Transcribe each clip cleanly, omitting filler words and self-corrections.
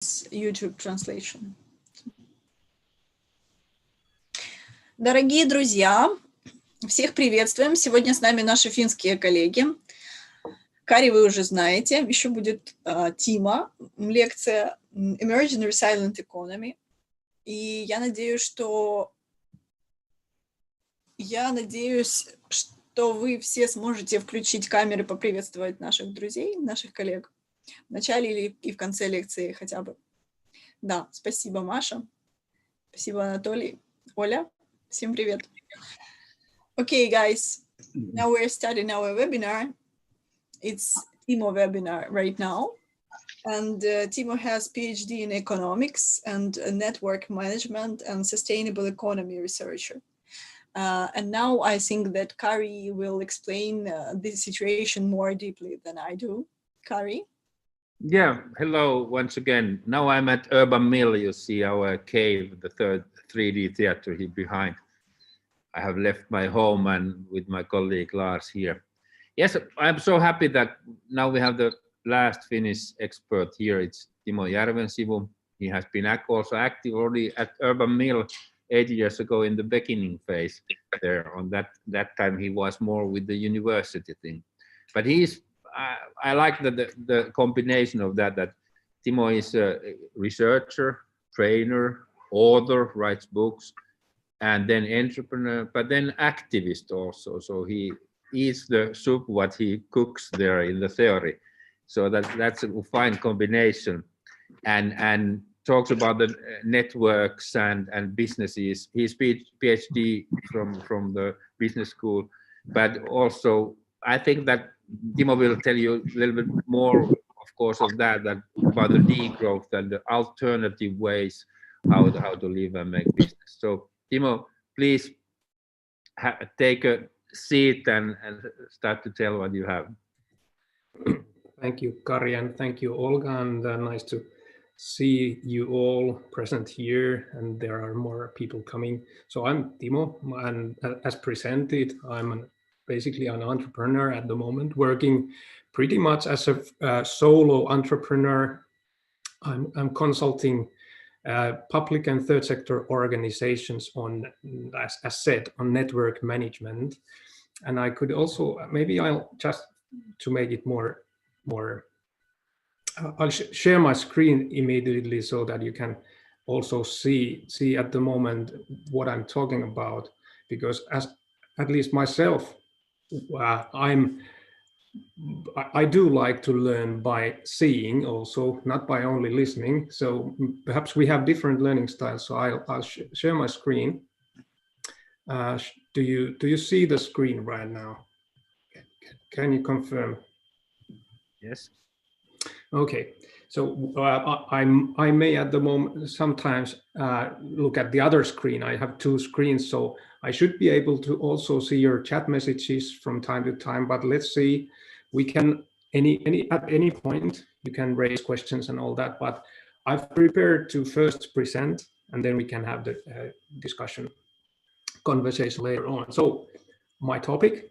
YouTube translation. Дорогие друзья, всех приветствуем. Сегодня с нами наши финские коллеги. Кари вы уже знаете, еще будет Тима, лекция Emerging Resilient Economy. И я надеюсь, что вы все сможете включить камеры, поприветствовать наших друзей, наших коллег в начале или и в конце лекции хотя бы. Да, спасибо, Маша. Спасибо, Анатолий. Оля, всем привет. Okay, guys, now we're starting our webinar. It's Timo webinar right now. And Timo has PhD in economics and network management and sustainable economy researcher. And now I think that Kari will explain the situation more deeply than I do. Kari? Yeah, hello once again. Now I'm at Urban Mill. You see our cave, the third 3D theater here behind. I have left my home and with my colleague Lars here. Yes, I'm so happy that now we have the last Finnish expert here. It's Timo Järvensivu. He has been also active already at Urban Mill 8 years ago in the beginning phase there. On that time he was more with the university thing. But I like the combination of that Timo is a researcher, trainer, author, writes books, and then entrepreneur, but then activist also. So he eats the soup what he cooks there in the theory. So that's a fine combination, and talks about the networks and businesses. He's PhD from the business school, but also I think that Timo will tell you a little bit more, of course, of that about the degrowth and the alternative ways how to live and make business. So Timo, please take a seat and start to tell what you have. Thank you, Kari, and thank you, Olga, and nice to see you all present here, and there are more people coming. So I'm Timo, and as presented, I'm basically an entrepreneur at the moment, working pretty much as a solo entrepreneur. I'm consulting public and third sector organizations on, as said, on network management. And I could also, maybe I'll just, to make it more, I'll share my screen immediately so that you can also see at the moment what I'm talking about, because at least myself, I do like to learn by seeing also, not by only listening. So perhaps we have different learning styles. So I'll share my screen. Do you see the screen right now? Can you confirm? Yes. Okay. So I may at the moment sometimes look at the other screen. I have two screens, so I should be able to also see your chat messages from time to time. But let's see, we can at any point you can raise questions and all that. But I've prepared to first present, and then we can have the discussion conversation later on. So my topic,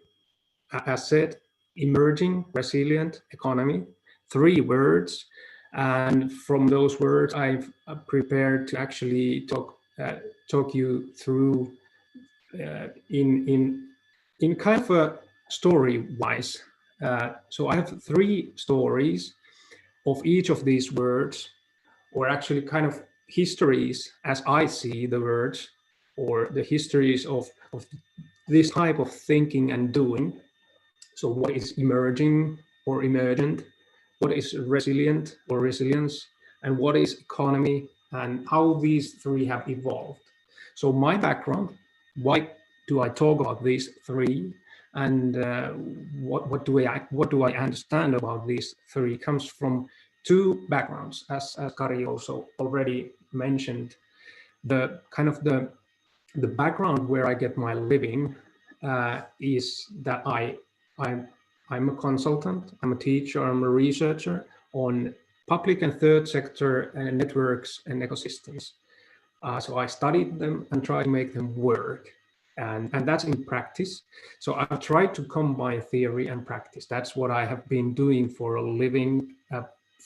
as said, emerging resilient economy, 3 words. And from those words, I've prepared to actually talk you through in kind of a story-wise. So I have 3 stories of each of these words, or actually kind of histories as I see the words, or the histories of this type of thinking and doing. So what is emerging or emergent? What is resilient or resilience, and what is economy, and how these 3 have evolved. So my background, why do I talk about these 3, and what do I understand about these 3, comes from 2 backgrounds, as Kari also already mentioned. The kind of the background where I get my living is that I'm a consultant, I'm a teacher, I'm a researcher on public and third sector networks and ecosystems. So I studied them and try to make them work. And that's in practice. So I've tried to combine theory and practice. That's what I have been doing for a living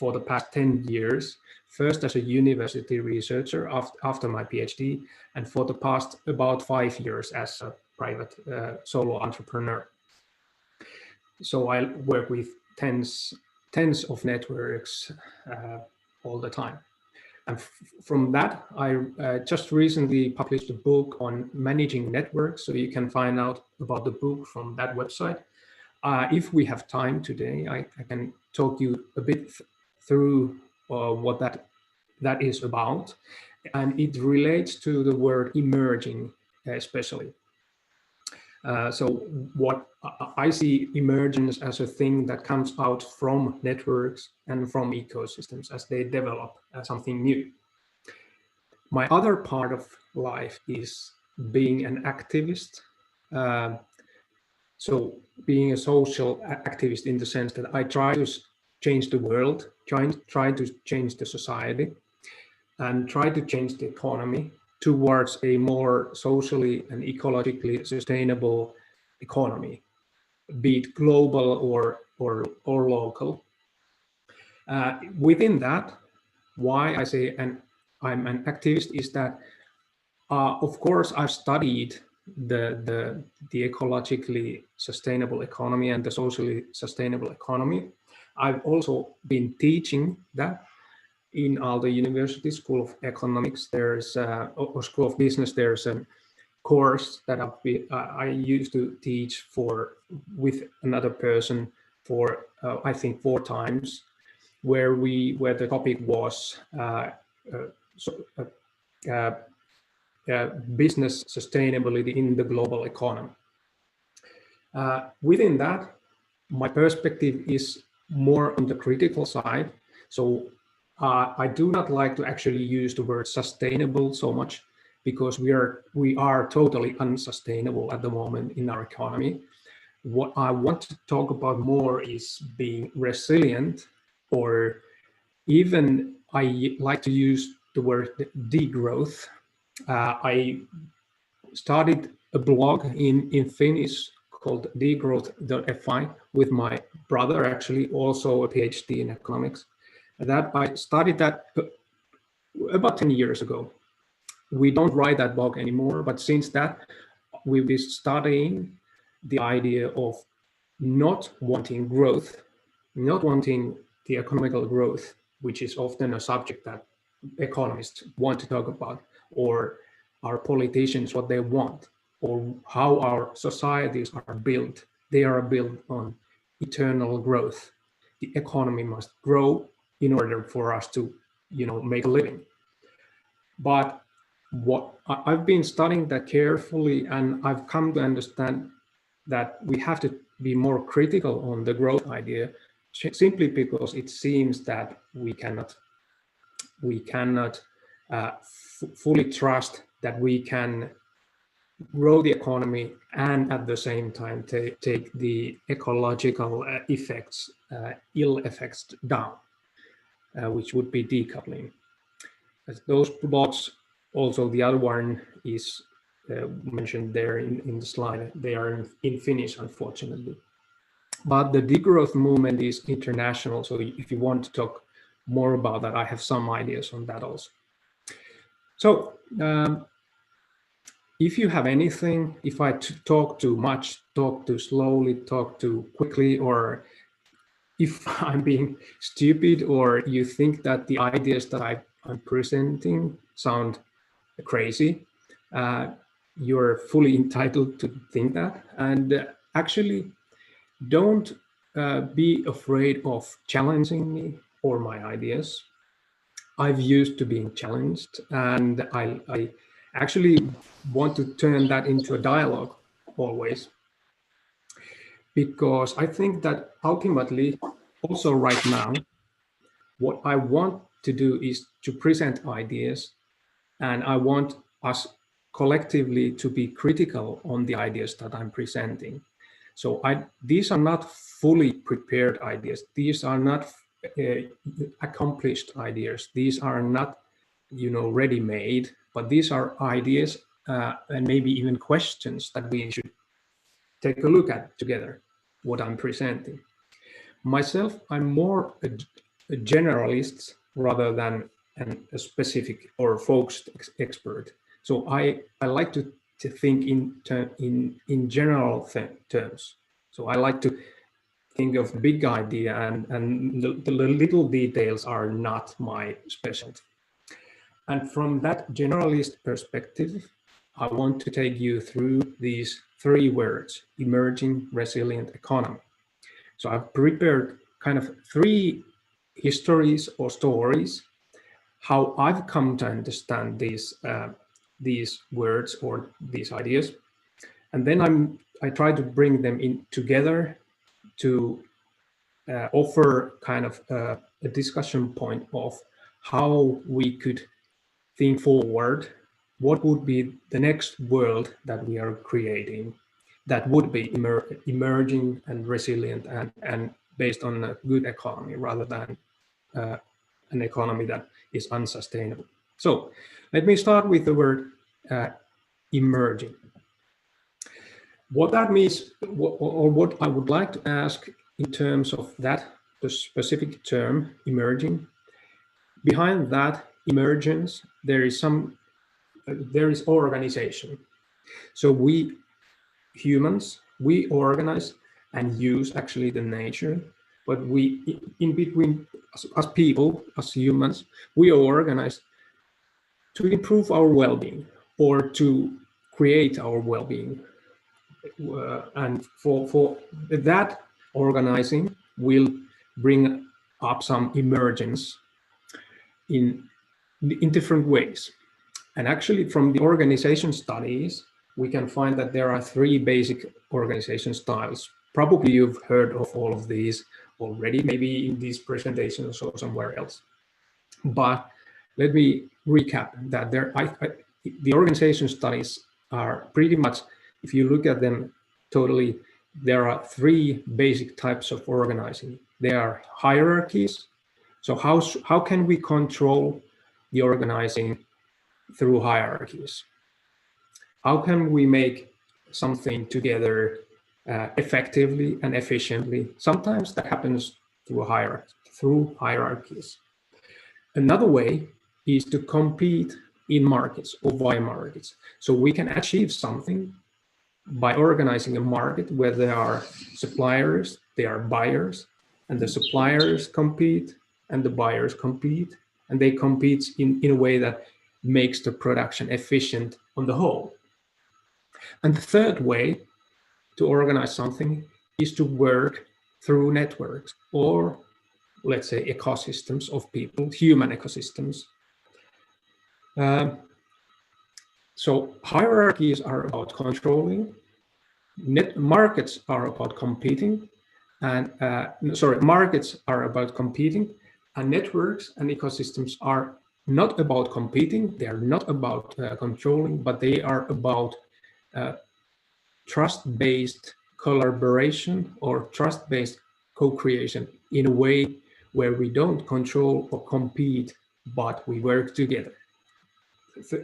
for the past 10 years, first as a university researcher after my PhD, and for the past about 5 years as a private solo entrepreneur. So I work with tens of networks all the time. And from that, I just recently published a book on managing networks, so you can find out about the book from that website. If we have time today, I can talk you a bit through what that is about, and it relates to the word emerging especially. So what I see emergence as a thing that comes out from networks and from ecosystems as they develop as something new. My other part of life is being an activist. So being a social activist in the sense that I try to change the world, try to change the society, and try to change the economy towards a more socially and ecologically sustainable economy, be it global or local. Within that, why I say I'm an activist is that, of course, I've studied the ecologically sustainable economy and the socially sustainable economy. I've also been teaching that in Aalto University School of Economics. There's or School of Business. There's a course that I used to teach with another person for I think 4 times, where the topic was business sustainability in the global economy. Within that, my perspective is more on the critical side. So I do not like to actually use the word sustainable so much, because we are totally unsustainable at the moment in our economy. What I want to talk about more is being resilient, or even I like to use the word degrowth. I started a blog in Finnish called degrowth.fi with my brother, actually also a PhD in economics. That I started that about 10 years ago. We don't write that blog anymore, but since that, we've been studying the idea of not wanting growth, not wanting the economical growth, which is often a subject that economists want to talk about, or our politicians, what they want, or how our societies are built. They are built on eternal growth. The economy must grow in order for us to, make a living. But what I've been studying that carefully, and I've come to understand that we have to be more critical on the growth idea, simply because it seems that we cannot fully trust that we can grow the economy and at the same time take the ecological ill effects down, which would be decoupling. As those blocks, also the other one is mentioned there in the slide. They are in Finnish, unfortunately. But the degrowth movement is international, so if you want to talk more about that, I have some ideas on that also. So if you have anything, if I talk too much, talk too slowly, talk too quickly, or if I'm being stupid, or you think that the ideas that I'm presenting sound crazy, you're fully entitled to think that. And actually, don't be afraid of challenging me or my ideas. I've used to being challenged, and I actually want to turn that into a dialogue always, because I think that ultimately, also right now, what I want to do is to present ideas, and I want us collectively to be critical on the ideas that I'm presenting. So these are not fully prepared ideas. These are not accomplished ideas. These are not, ready-made, but these are ideas and maybe even questions that we should take a look at together, what I'm presenting. Myself, I'm more generalists rather than a specific or focused expert. So I like to think in general terms. So I like to think of big idea, and the little details are not my specialty. And from that generalist perspective, I want to take you through these 3 words: emerging, resilient, economy. So I've prepared kind of 3 histories or stories how I've come to understand these words or these ideas, and then I try to bring them in together to offer kind of a discussion point of how we could think forward. What would be the next world that we are creating that would be emerging and resilient and based on a good economy rather than an economy that is unsustainable. So let me start with the word emerging. What that means, or what I would like to ask in terms of that, the specific term emerging, behind that emergence, there is organization. So we humans, we organize and use actually the nature, but we, in between, as people, as humans, we organize to improve our well-being or to create our well-being. And for that organizing will bring up some emergence in different ways. And actually from the organization studies, we can find that there are 3 basic organization styles. Probably you've heard of all of these already, maybe in these presentations or somewhere else. But let me recap that the organization studies are pretty much, if you look at them totally, there are 3 basic types of organizing. There are hierarchies. So how can we control the organizing through hierarchies? How can we make something together effectively and efficiently? Sometimes that happens through hierarchies. Another way is to compete in markets or via markets. So we can achieve something by organizing a market where there are suppliers, there are buyers, and the suppliers compete and the buyers compete, and they compete in a way that makes the production efficient on the whole. And the third way to organize something is to work through networks, or let's say ecosystems of people, human ecosystems. So hierarchies are about controlling, markets are about competing, and markets are about competing, and networks and ecosystems are not about competing, they are not about controlling, but they are about trust-based collaboration or trust-based co-creation in a way where we don't control or compete, but we work together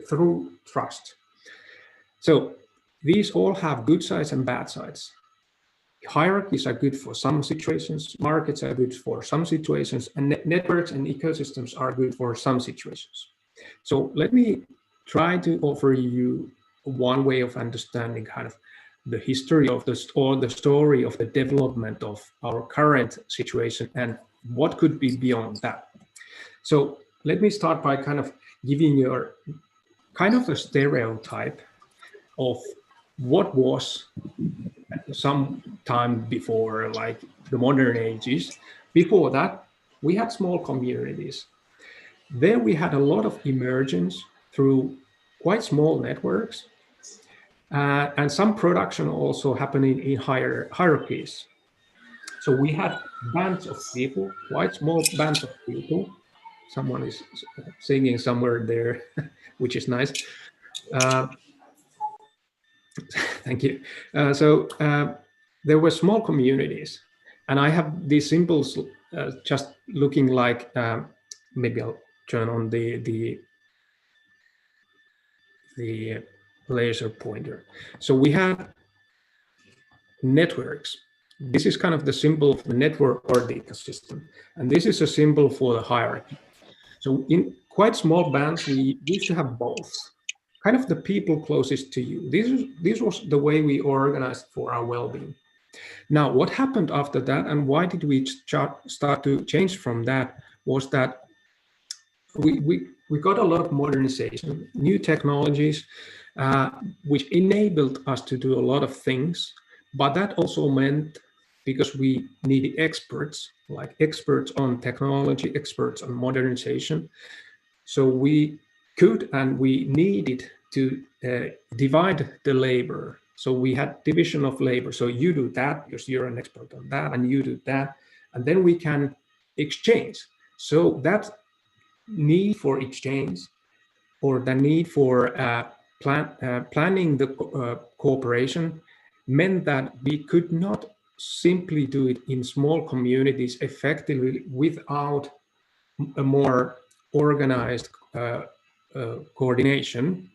through trust. So these all have good sides and bad sides. Hierarchies are good for some situations, markets are good for some situations, and networks and ecosystems are good for some situations. So let me try to offer you one way of understanding kind of the history of the story of the development of our current situation and what could be beyond that. So let me start by kind of giving you kind of a stereotype of what was some time before, like the modern ages. Before that, we had small communities. There we had a lot of emergence through quite small networks, and some production also happening in hierarchies. So we had bands of people, quite small bands of people. Someone is singing somewhere there, which is nice. Thank you. There were small communities, and I have these symbols just looking like, maybe I'll turn on the laser pointer. So we had networks, This is kind of the symbol of the network or the ecosystem. And this is a symbol for the hierarchy. So in quite small bands, we used to have both. Kind of the people closest to you. This was the way we organized for our well-being. Now, what happened after that, and why did we start to change from that, was that we got a lot of modernization, new technologies, which enabled us to do a lot of things. But that also meant, because we needed experts, like experts on technology, experts on modernization. So we could and we needed to divide the labor. So we had division of labor. So you do that because you're an expert on that, and you do that, and then we can exchange. So that need for exchange, or the need for planning the cooperation, meant that we could not simply do it in small communities effectively without a more organized coordination.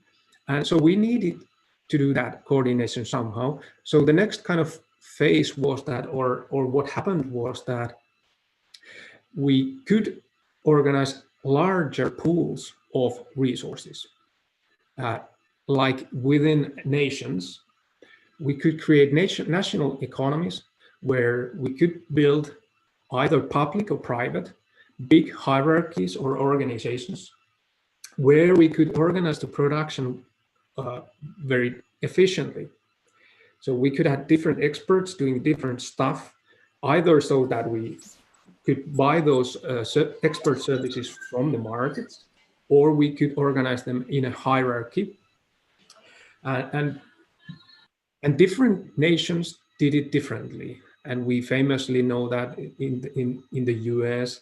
And so we needed to do that coordination somehow. So the next kind of phase was that, or what happened was that we could organize larger pools of resources. Like within nations, we could create national economies where we could build either public or private, big hierarchies or organizations, where we could organize the production very efficiently. So we could have different experts doing different stuff, either so that we could buy those expert services from the markets, or we could organize them in a hierarchy. And different nations did it differently. And we famously know that in the US,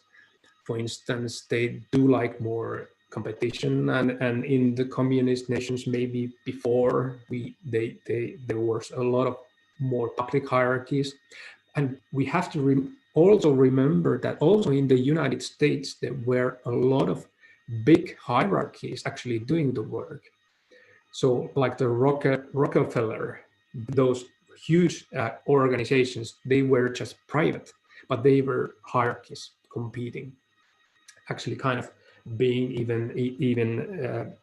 for instance, they do like more competition, and in the communist nations, maybe before there was a lot of more public hierarchies. And we have to also remember that also in the United States, there were a lot of big hierarchies actually doing the work. So like the Rockefeller, those huge organizations, they were just private, but they were hierarchies competing, actually kind of being even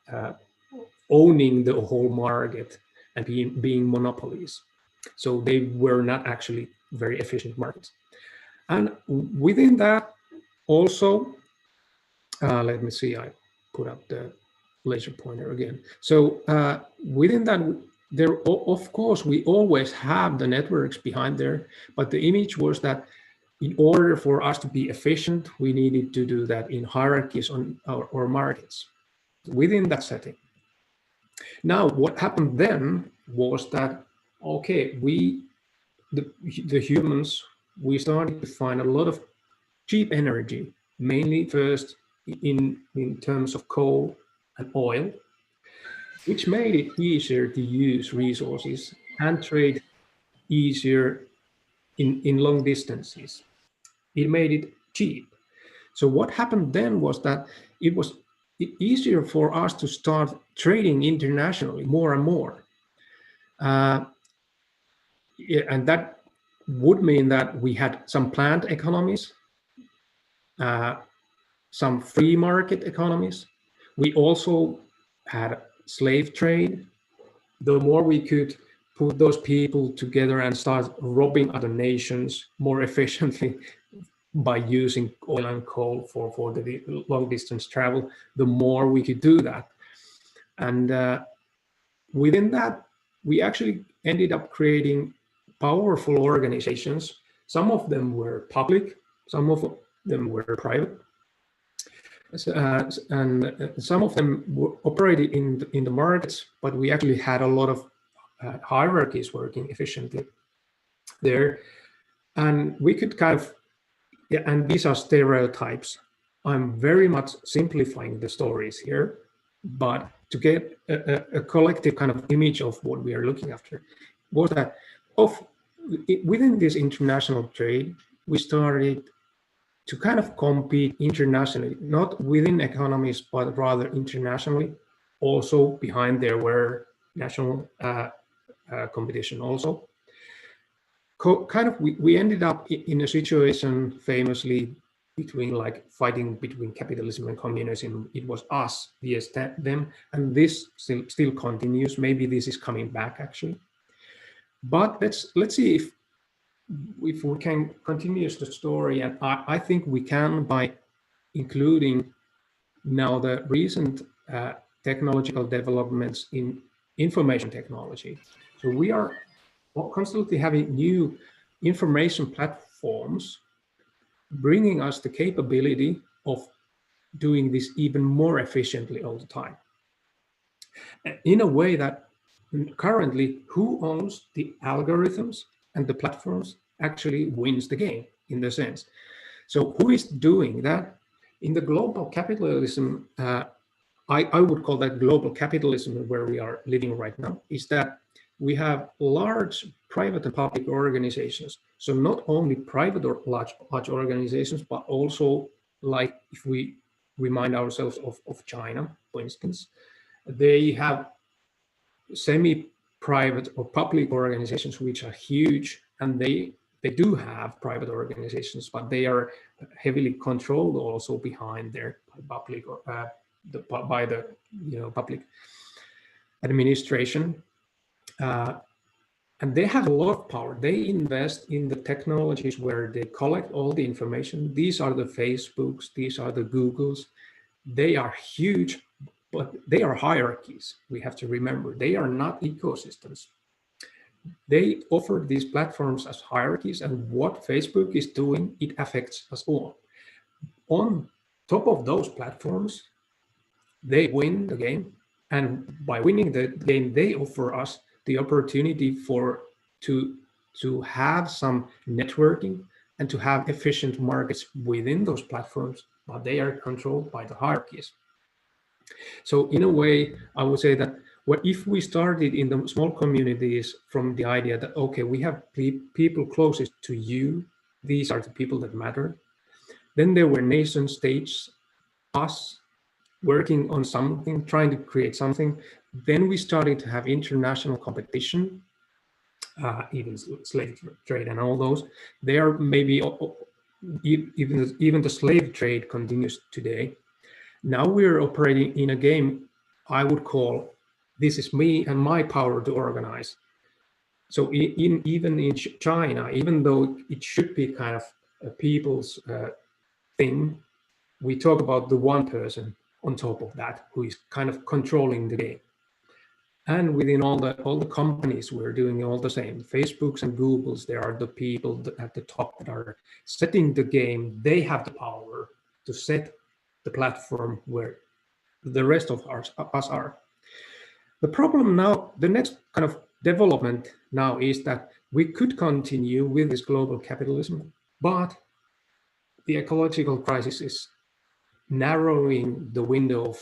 owning the whole market and being monopolies. So they were not actually very efficient markets. And within that also, let me see, I put up the laser pointer again. So within that, there, of course, we always have the networks behind there, but the image was that in order for us to be efficient, we needed to do that in hierarchies on our markets within that setting. Now, what happened then was that, okay, the humans, we started to find a lot of cheap energy, mainly first in terms of coal and oil, which made it easier to use resources and trade easier in long distances. It made it cheap. So what happened then was that it was easier for us to start trading internationally more and more. And that would mean that we had some planned economies, some free market economies. We also had slave trade. The more we could put those people together and start robbing other nations more efficiently by using oil and coal for the long distance travel, the more we could do that. And within that, we actually ended up creating powerful organizations. Some of them were public, some of them were private. And some of them were operated in the markets, but we actually had a lot of hierarchies working efficiently there. And we could kind of, yeah, and these are stereotypes. I'm very much simplifying the stories here, but to get a collective kind of image of what we are looking after was that within this international trade, we started to kind of compete internationally, not within economies, but rather internationally. Also behind there were national competition also. we ended up in a situation famously between like fighting between capitalism and communism. It was us vs them, and this still continues. Maybe this is coming back actually. But let's see if we can continue the story, and I think we can by including now the recent technological developments in information technology. So we are constantly having new information platforms bringing us the capability of doing this even more efficiently all the time. In a way that currently who owns the algorithms and the platforms actually wins the game in the sense. So who is doing that? In the global capitalism, I would call that global capitalism where we are living right now, is that we have large private and public organizations. So not only private or large organizations, but also like if we remind ourselves of China, for instance, they have semi-private or public organizations which are huge, and they do have private organizations, but they are heavily controlled also behind their public by the public administration, and they have a lot of power. They invest in the technologies where they collect all the information. These are the Facebooks, these are the Googles. They are huge, but they are hierarchies. We have to remember they are not ecosystems. They offer these platforms as hierarchies, and what Facebook is doing, it affects us all. On top of those platforms, they win the game, and by winning the game, they offer us the opportunity to have some networking and to have efficient markets within those platforms, but they are controlled by the hierarchies. So in a way, I would say that if we started in the small communities from the idea that, okay, we have people closest to you, these are the people that matter. Then there were nation states, us, working on something, trying to create something. Then we started to have international competition, even slave trade and all those. There maybe even the slave trade continues today. Now we're operating in a game I would call, this is me and my power to organize. So even in China, even though it should be kind of a people's thing, we talk about the one person on top of that who is kind of controlling the game. And within all the companies, we're doing all the same. Facebooks and Googles, there are the people at the top that are setting the game. They have the power to set the platform where the rest of us are. The problem now, the next kind of development now is that we could continue with this global capitalism, but the ecological crisis is narrowing the window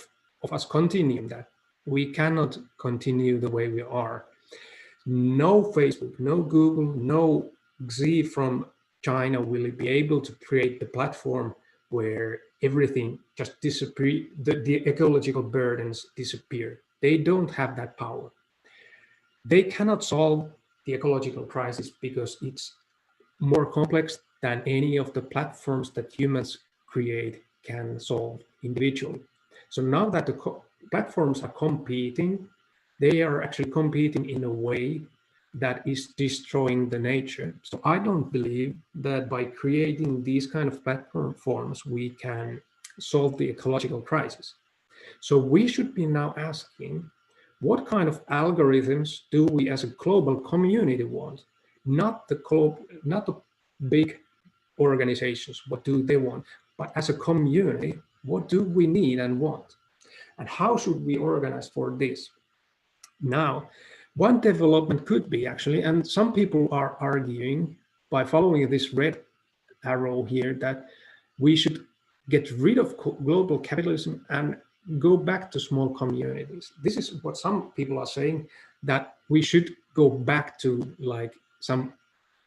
of us continuing that. We cannot continue the way we are. No Facebook, no Google, no Xi from China will be able to create the platform where everything just disappears, the ecological burdens disappear. They don't have that power. They cannot solve the ecological crisis because it's more complex than any of the platforms that humans create can solve individually. So now that the platforms are competing, they are actually competing in a way that is destroying the nature. So I don't believe that by creating these kind of platforms, we can solve the ecological crisis. So we should be now asking, what kind of algorithms do we as a global community want? Not the big organizations, what do they want? But as a community, what do we need and want? And how should we organize for this? Now, one development could be actually, and some people are arguing by following this red arrow here, that we should get rid of global capitalism and go back to small communities. This is what some people are saying, that we should go back to like some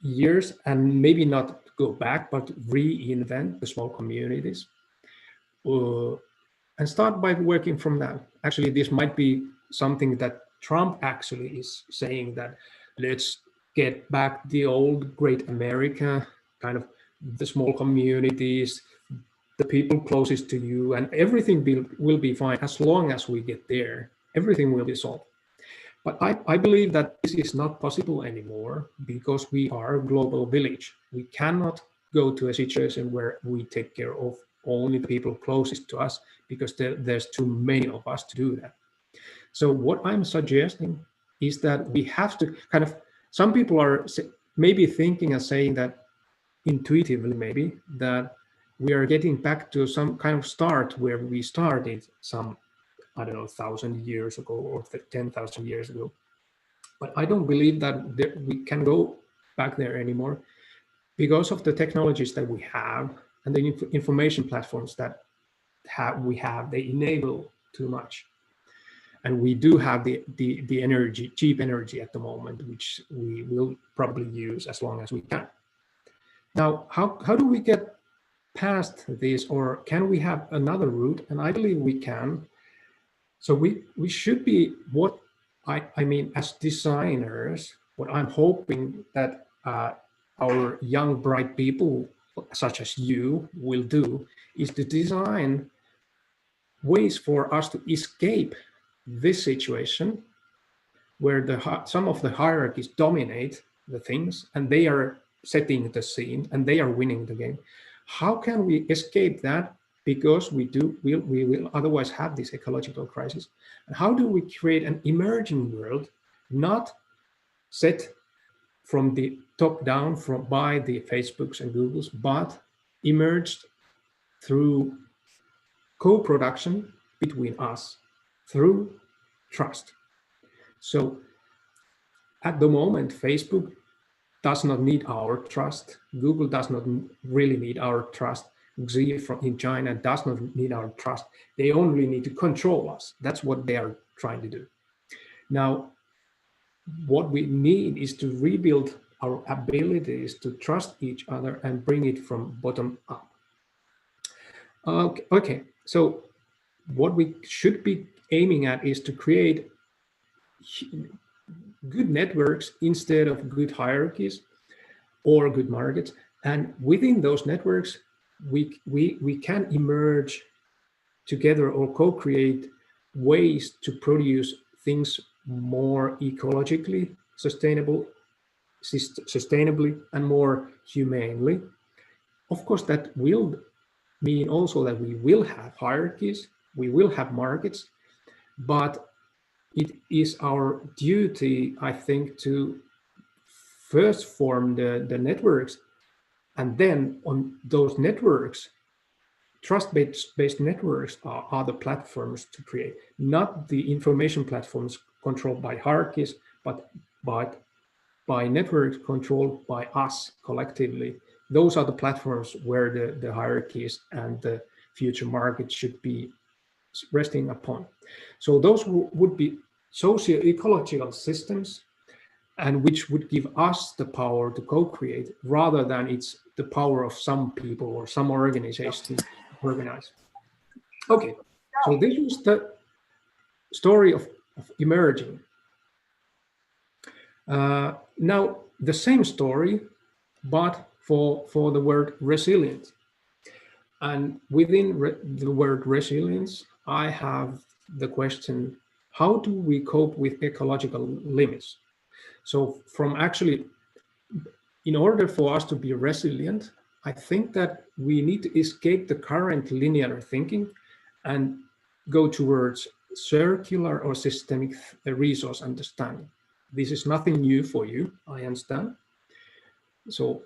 years and maybe not go back, but reinvent the small communities and start by working from that. Actually, this might be something that Trump actually is saying, that let's get back the old great America, kind of the small communities, the people closest to you, and everything will be fine as long as we get there. Everything will be solved. But I believe that this is not possible anymore because we are a global village. We cannot go to a situation where we take care of only the people closest to us because there's too many of us to do that. So what I'm suggesting is that we have to kind of, some people are maybe thinking and saying that intuitively maybe, that we are getting back to some kind of start where we started some, I don't know, 1,000 years ago or 10,000 years ago. But I don't believe that we can go back there anymore because of the technologies that we have and the information platforms that we have. They enable too much. And we do have the energy, cheap energy at the moment, which we will probably use as long as we can. Now, how do we get past this, or can we have another route? And I believe we can. So we should be, what I mean, as designers, what I'm hoping that our young, bright people, such as you, will do is to design ways for us to escape this situation where some of the hierarchies dominate the things and they are setting the scene and they are winning the game. How can we escape that? Because we will otherwise have this ecological crisis. And how do we create an emerging world, not set from the top down by the Facebooks and Googles, but emerged through co-production between us, through trust. So at the moment, Facebook does not need our trust. Google does not really need our trust. Xi in China does not need our trust. They only need to control us. That's what they are trying to do. Now, what we need is to rebuild our abilities to trust each other and bring it from bottom up. Okay, so what we should be aiming at is to create good networks instead of good hierarchies or good markets. And within those networks, we can emerge together or co-create ways to produce things more ecologically sustainably and more humanely. Of course, that will mean also that we will have hierarchies, we will have markets, but it is our duty, I think, to first form the networks, and then on those networks, trust-based networks are the platforms to create, not the information platforms controlled by hierarchies, but by networks controlled by us collectively. Those are the platforms where the hierarchies and the future markets should be resting upon. So those would be socio-ecological systems, and which would give us the power to co-create rather than it's the power of some people or some organization to organize. Okay, so this is the story of emerging. Now, the same story, but for the word resilience. And within the word resilience, I have the question, how do we cope with ecological limits? So from actually, in order for us to be resilient, I think that we need to escape the current linear thinking and go towards circular or systemic resource understanding. This is nothing new for you, I understand. So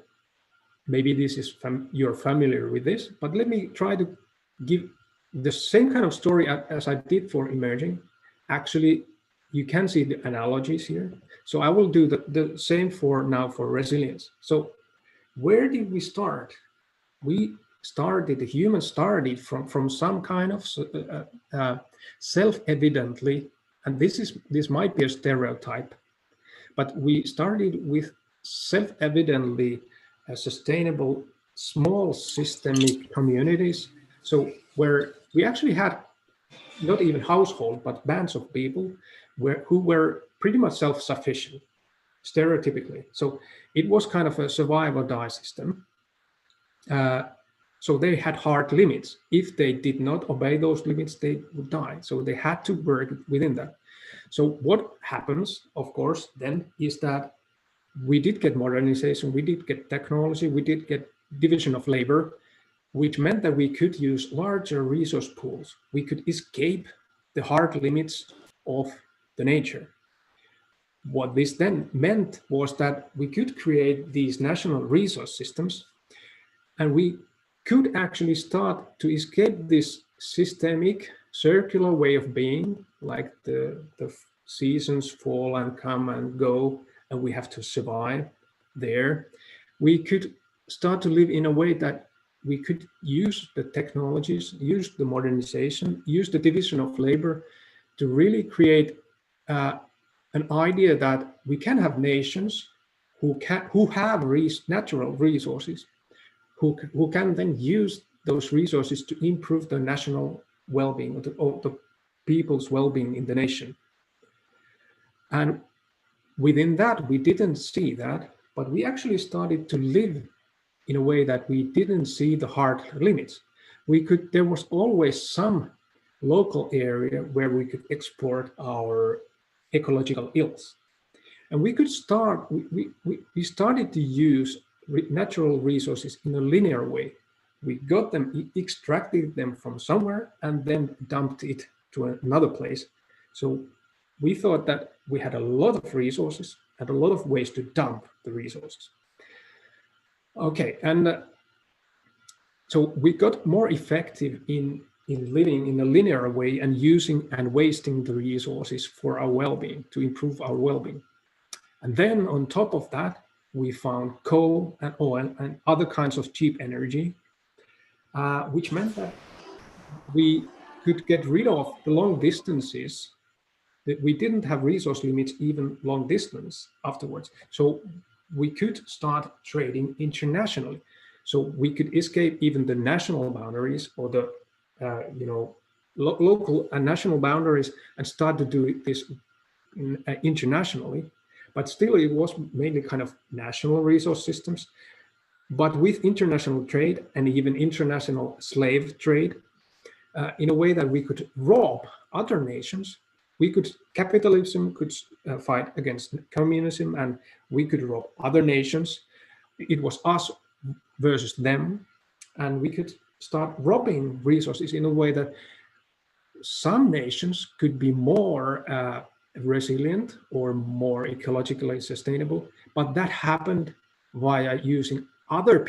maybe this is you're familiar with this, but let me try to give the same kind of story as I did for emerging. Actually, you can see the analogies here. So I will do the same for resilience. So where did we start? The humans started from some kind of self-evidently, and this might be a stereotype, but we started with self-evidently sustainable small systemic communities. So where we actually had not even household, but bands of people who were pretty much self-sufficient. stereotypically. So it was kind of a survive or die system. So they had hard limits. If they did not obey those limits, they would die. So they had to work within that. So what happens, of course, then is that we did get modernization, we did get technology, we did get division of labor, which meant that we could use larger resource pools. We could escape the hard limits of the nature. What this then meant was that we could create these national resource systems, and we could actually start to escape this systemic circular way of being, like the seasons fall and come and go, and we have to survive there. We could start to live in a way that we could use the technologies, use the modernization, use the division of labor to really create an idea that we can have nations who have natural resources, who can then use those resources to improve the national well-being or the people's well-being in the nation. And within that, we didn't see that, but we actually started to live in a way that we didn't see the hard limits. There was always some local area where we could export our ecological ills. And we started to use natural resources in a linear way. We got them, extracted them from somewhere, and then dumped it to another place. So we thought that we had a lot of resources and a lot of ways to dump the resources. Okay, and so we got more effective in living in a linear way and using and wasting the resources for our well-being, to improve our well-being. And then on top of that, we found coal and oil and other kinds of cheap energy, which meant that we could get rid of the long distances, that we didn't have resource limits even long distance afterwards. So we could start trading internationally. So we could escape even the national boundaries or the local and national boundaries and start to do this internationally. But still, it was mainly kind of national resource systems. But with international trade and even international slave trade, in a way that we could rob other nations, capitalism could fight against communism, and we could rob other nations. It was us versus them, and we could start robbing resources in a way that some nations could be more resilient or more ecologically sustainable, but that happened via using other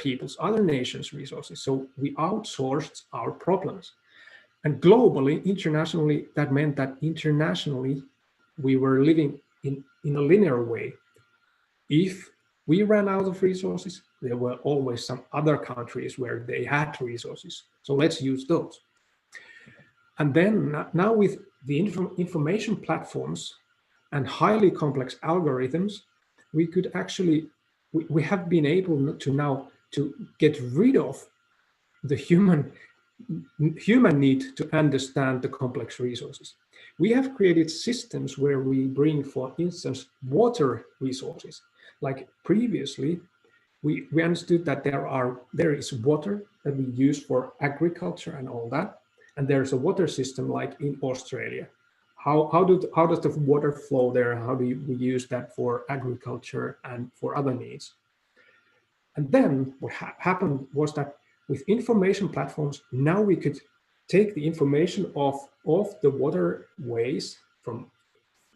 nations' resources. So we outsourced our problems. And globally, internationally, that meant that internationally, we were living in a linear way. If we ran out of resources, there were always some other countries where they had resources. So let's use those. And then now with the information platforms and highly complex algorithms, we could actually, we have been able to now to get rid of the human need to understand the complex resources. We have created systems where we bring, for instance, water resources. Like previously, we understood that there is water that we use for agriculture and all that, and there's a water system like in Australia. How does the water flow there? How do we use that for agriculture and for other needs? And then what happened was that with information platforms, now we could take the information of the waterways from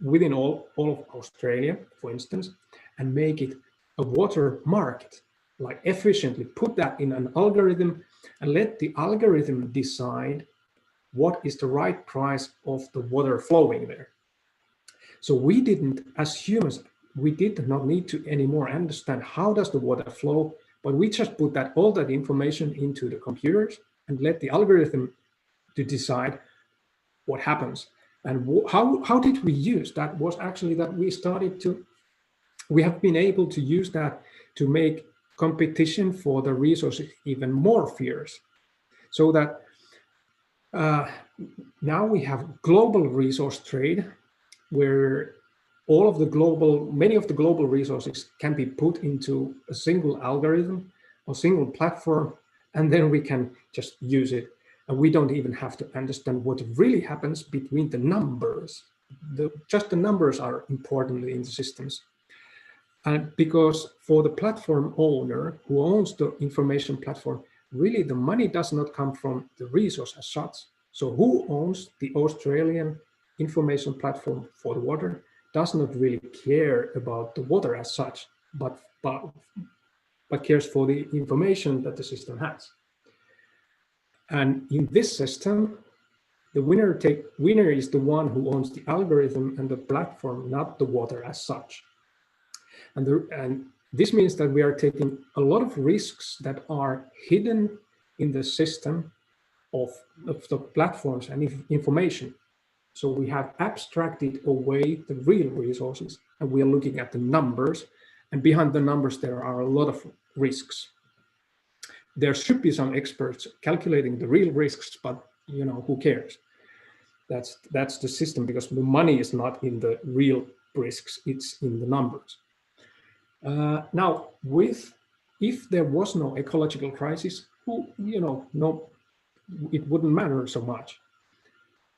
within all of Australia, for instance, and make it a water market, like efficiently put that in an algorithm and let the algorithm decide what is the right price of the water flowing there. So we didn't, as humans, we did not need to anymore understand how does the water flow, but we just put all that information into the computers and let the algorithm to decide what happens. And how did we use that? Was actually that we have been able to use that to make competition for the resources even more fierce. So that now we have global resource trade where many of the global resources can be put into a single algorithm or single platform, and then we can just use it. And we don't even have to understand what really happens between the numbers. Just the numbers are important in the systems. And because for the platform owner who owns the information platform, really the money does not come from the resource as such. So who owns the Australian information platform for the water does not really care about the water as such, but cares for the information that the system has. And in this system, the winner is the one who owns the algorithm and the platform, not the water as such. And this means that we are taking a lot of risks that are hidden in the system of the platforms and information. So we have abstracted away the real resources, and we are looking at the numbers. And behind the numbers, there are a lot of risks. There should be some experts calculating the real risks, but who cares? That's the system, because the money is not in the real risks; it's in the numbers. Now, if there was no ecological crisis, it wouldn't matter so much.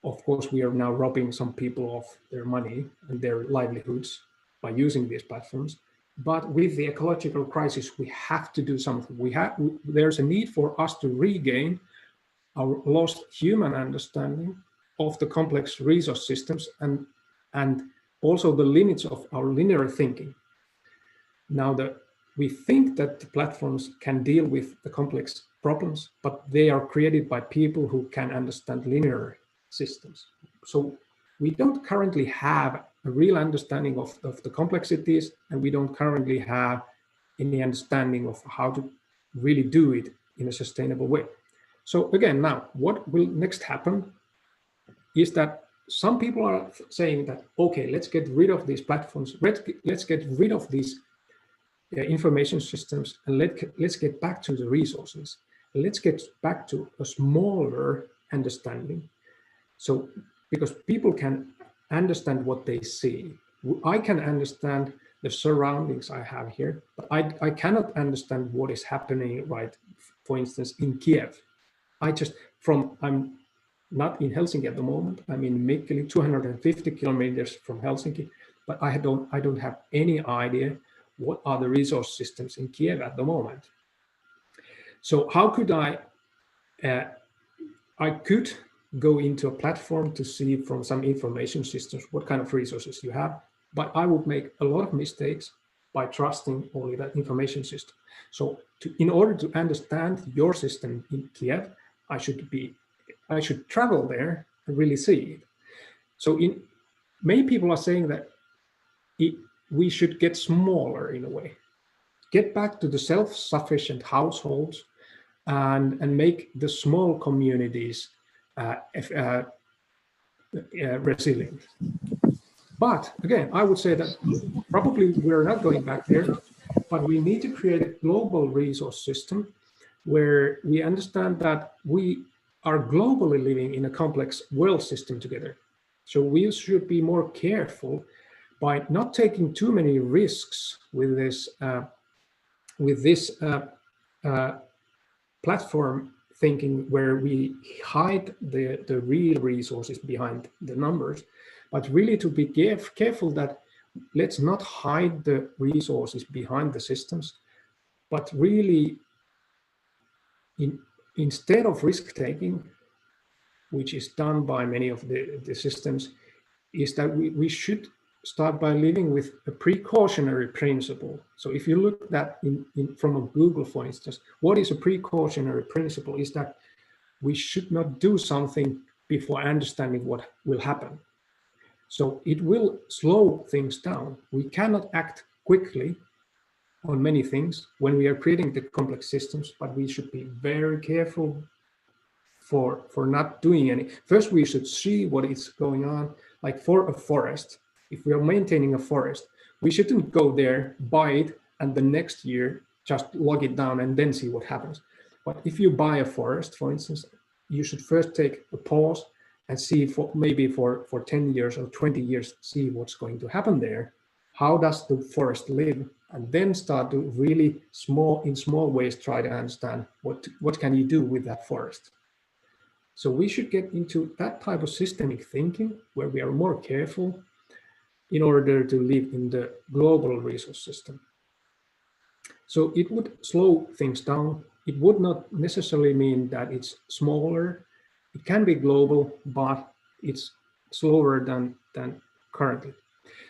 Of course, we are now robbing some people of their money and their livelihoods by using these platforms. But with the ecological crisis, we have to do something. There's a need for us to regain our lost human understanding of the complex resource systems and also the limits of our linear thinking. Now, we think that the platforms can deal with the complex problems, but they are created by people who can understand linear systems. So we don't currently have a real understanding of the complexities, and we don't currently have any understanding of how to really do it in a sustainable way. So again, now, what will next happen is that some people are saying that, okay, let's get rid of these platforms, let's get rid of these information systems, and let's get back to the resources. Let's get back to a smaller understanding. So, because people can understand what they see. I can understand the surroundings I have here, but I cannot understand what is happening, right, for instance, in Kiev. I'm not in Helsinki at the moment. I'm in Mikkeli, 250 kilometers from Helsinki, but I don't have any idea what are the resource systems in Kiev at the moment. So how could I could go into a platform to see from some information systems what kind of resources you have, but I would make a lot of mistakes by trusting only that information system. So in order to understand your system in Kiev, I should travel there and really see it. So many people are saying that we should get smaller in a way, get back to the self-sufficient households and make the small communities resilient. But again, I would say that probably we're not going back there, but we need to create a global resource system where we understand that we are globally living in a complex world system together. So we should be more careful by not taking too many risks with this platform thinking where we hide the real resources behind the numbers, but really to be careful that let's not hide the resources behind the systems, but really instead of risk taking, which is done by many of the systems, is that we should start by living with a precautionary principle. So if you look at that from a Google, for instance, what is a precautionary principle is that we should not do something before understanding what will happen. So it will slow things down. We cannot act quickly on many things when we are creating the complex systems, but we should be very careful for not doing any. First, we should see what is going on, like for a forest. If we are maintaining a forest, we shouldn't go there, buy it, and the next year just log it down and then see what happens. But if you buy a forest, for instance, you should first take a pause and see for maybe for 10 years or 20 years, see what's going to happen there. How does the forest live? And then start to really in small ways, try to understand what can you do with that forest. So we should get into that type of systemic thinking where we are more careful in order to live in the global resource system. So it would slow things down. It would not necessarily mean that it's smaller. It can be global, but it's slower than currently.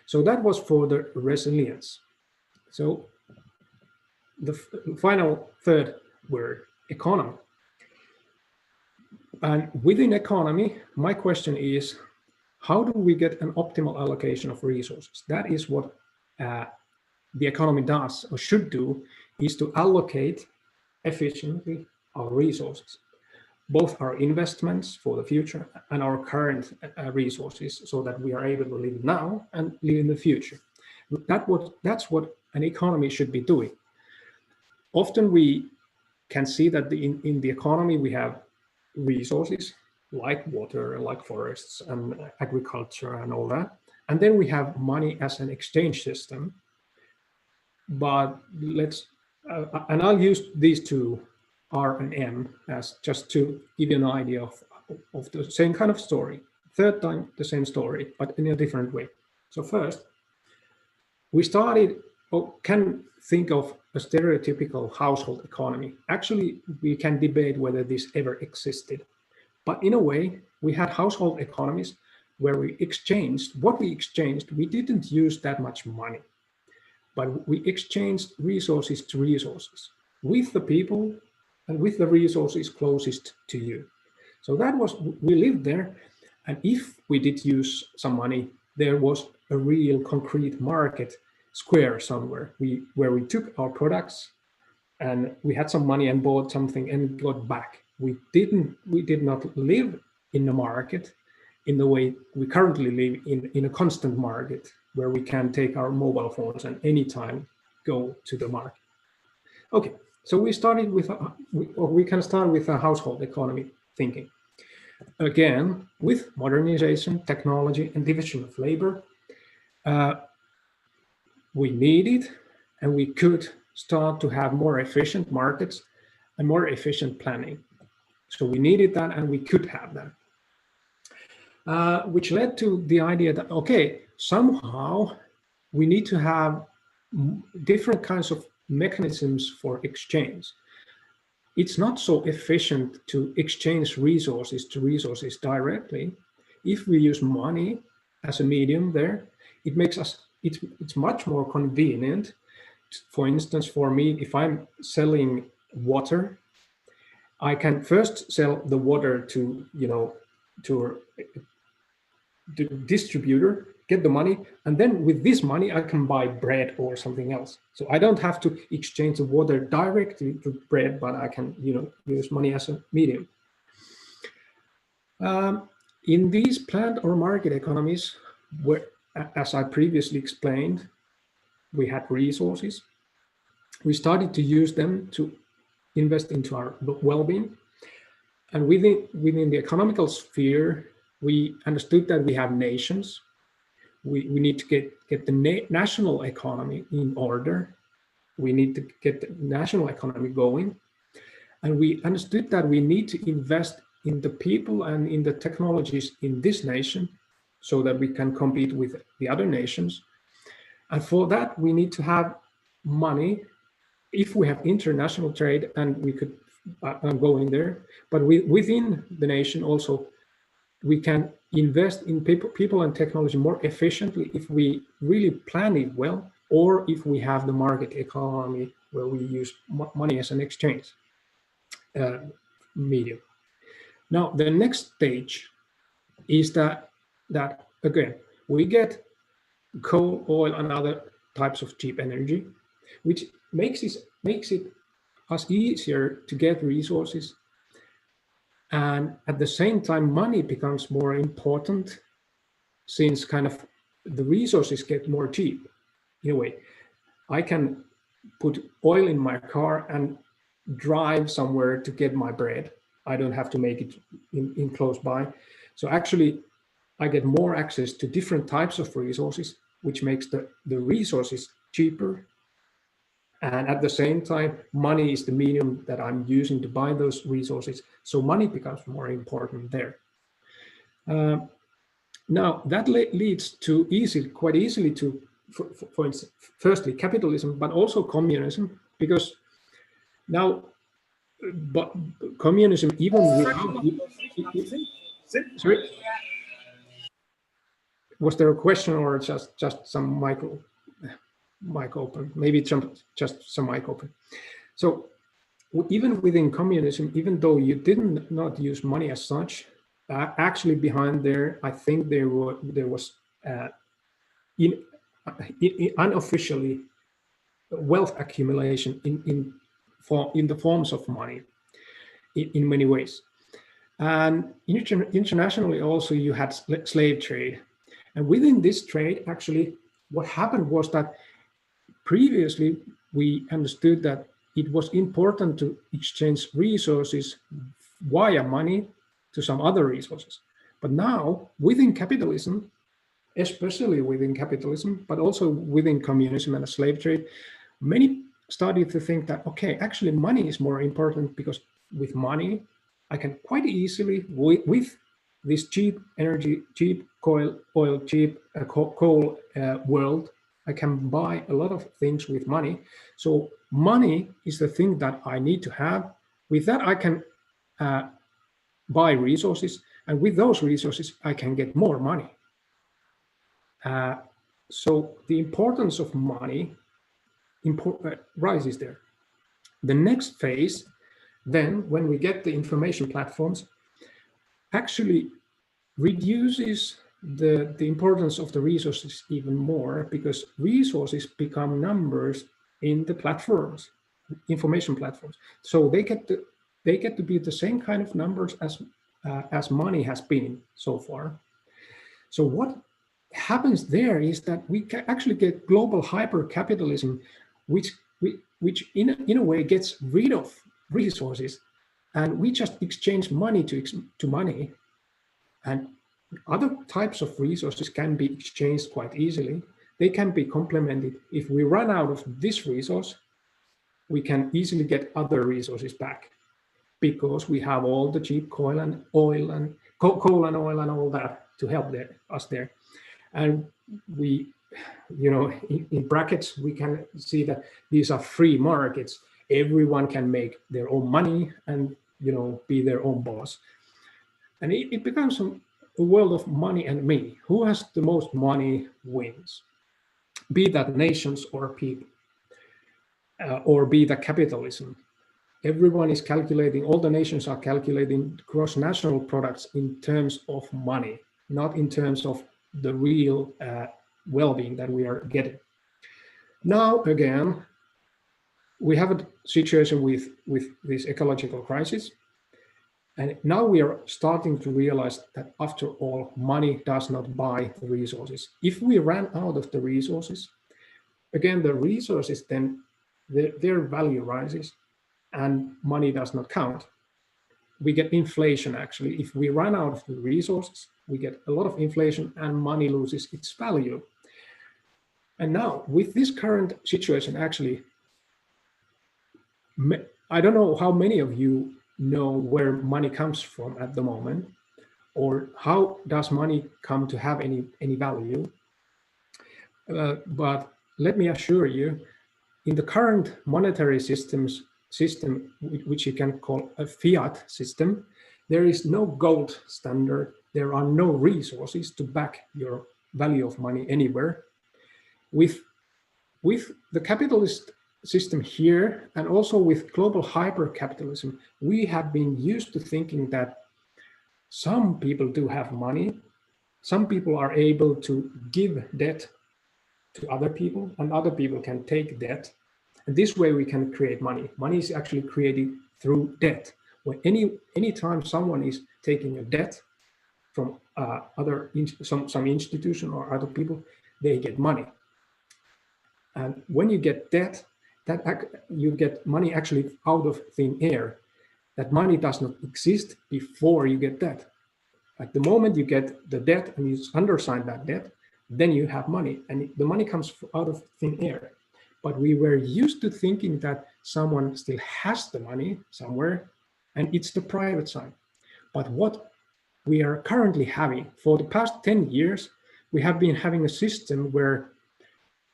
So that was for the resilience. So the final third word, economy. And within economy, my question is, how do we get an optimal allocation of resources? That is what the economy does or should do, is to allocate efficiently our resources, both our investments for the future and our current resources, so that we are able to live now and live in the future. That's what an economy should be doing. Often we can see that in the economy we have resources like water, like forests and agriculture and all that. And then we have money as an exchange system. But and I'll use these two, R and M, as just to give you an idea of the same kind of story. Third time, the same story, but in a different way. So first, we can think of a stereotypical household economy. Actually, we can debate whether this ever existed. But in a way, we had household economies where we exchanged, we didn't use that much money, but we exchanged resources to resources with the people and with the resources closest to you. So we lived there. And if we did use some money, there was a real concrete market square somewhere where we took our products and we had some money and bought something and got back. We did not live in the market in the way we currently live in a constant market where we can take our mobile phones and anytime go to the market. Okay, so we can start with a household economy thinking. Again, with modernization, technology, and division of labor, we needed and we could start to have more efficient markets and more efficient planning. So we needed that and we could have that. Which led to the idea that, okay, somehow we need to have different kinds of mechanisms for exchange. It's not so efficient to exchange resources to resources directly. If we use money as a medium there, it's much more convenient. For instance, for me, if I'm selling water, I can first sell the water to the distributor, get the money, and then with this money I can buy bread or something else. So I don't have to exchange the water directly to bread, but I can use money as a medium. In these planned or market economies, where, as I previously explained, we had resources. We started to use them to invest into our well-being. And within the economical sphere, we understood that we have nations. We need to get the national economy in order. We need to get the national economy going. And we understood that we need to invest in the people and in the technologies in this nation so that we can compete with the other nations. And for that, we need to have money. If we have international trade, and we could go in there, but within the nation also, we can invest in people and technology more efficiently if we really plan it well, or if we have the market economy where we use money as an exchange medium. Now, the next stage is that again, we get coal, oil, and other types of cheap energy, which makes it us easier to get resources. And at the same time, money becomes more important since kind of the resources get more cheap. In a way, I can put oil in my car and drive somewhere to get my bread. I don't have to make it in close by. So actually, I get more access to different types of resources, which makes the resources cheaper. And at the same time, money is the medium that I'm using to buy those resources. So money becomes more important there. Now, that leads to quite easily to, for instance, firstly, capitalism, but also communism, because now, but communism, even without... Sorry? Was there a question or just some mic open? Maybe just some mic open. So even within communism, even though you did not use money as such, actually behind there, I think there was unofficially wealth accumulation in the forms of money in many ways. And internationally also you had slave trade. And within this trade, actually, what happened was that previously we understood that it was important to exchange resources via money to some other resources. But now, within capitalism, especially within capitalism, but also within communism and the slave trade, many started to think that, okay, actually money is more important, because with money, I can quite easily, with this cheap energy, cheap oil, cheap coal world, I can buy a lot of things with money. So money is the thing that I need to have. With that, I can buy resources, and with those resources, I can get more money. So the importance of money rises there. The next phase, then, when we get the information platforms, actually reduces the importance of the resources even more, because resources become numbers in the platforms, information platforms. So they get to be the same kind of numbers as money has been so far. So what happens there is that we can actually get global hyper-capitalism, which in a way gets rid of resources, and we just exchange money to money, and other types of resources can be exchanged quite easily. They can be complemented. If we run out of this resource, we can easily get other resources back, because we have all the cheap coal and oil and all that to help us there. And we, in brackets, we can see that these are free markets. Everyone can make their own money and, be their own boss. And it becomes a world of money and me. Who has the most money wins, be that nations or people, or be that capitalism. Everyone is calculating, all the nations are calculating gross national products in terms of money, not in terms of the real well-being that we are getting. Now, again, we have a situation with this ecological crisis. And now we are starting to realize that, after all, money does not buy the resources. If we ran out of the resources, again, the resources, then their value rises and money does not count. We get inflation, actually. If we run out of the resources, we get a lot of inflation and money loses its value. And now, with this current situation, actually, I don't know how many of you know where money comes from at the moment, or how does money come to have any value. But let me assure you, in the current monetary system, which you can call a fiat system, there is no gold standard. There are no resources to back your value of money anywhere. With the capitalist system here, and also with global hyper-capitalism, we have been used to thinking that some people do have money, some people are able to give debt to other people, and other people can take debt. And this way we can create money. Money is actually created through debt. When any time someone is taking a debt from some institution or other people, they get money. And when you get debt, you get money actually out of thin air. That money does not exist before you get debt. At the moment you get the debt and you undersign that debt, then you have money, and the money comes out of thin air. But we were used to thinking that someone still has the money somewhere, and it's the private side. But what we are currently having, for the past 10 years, we have been having a system where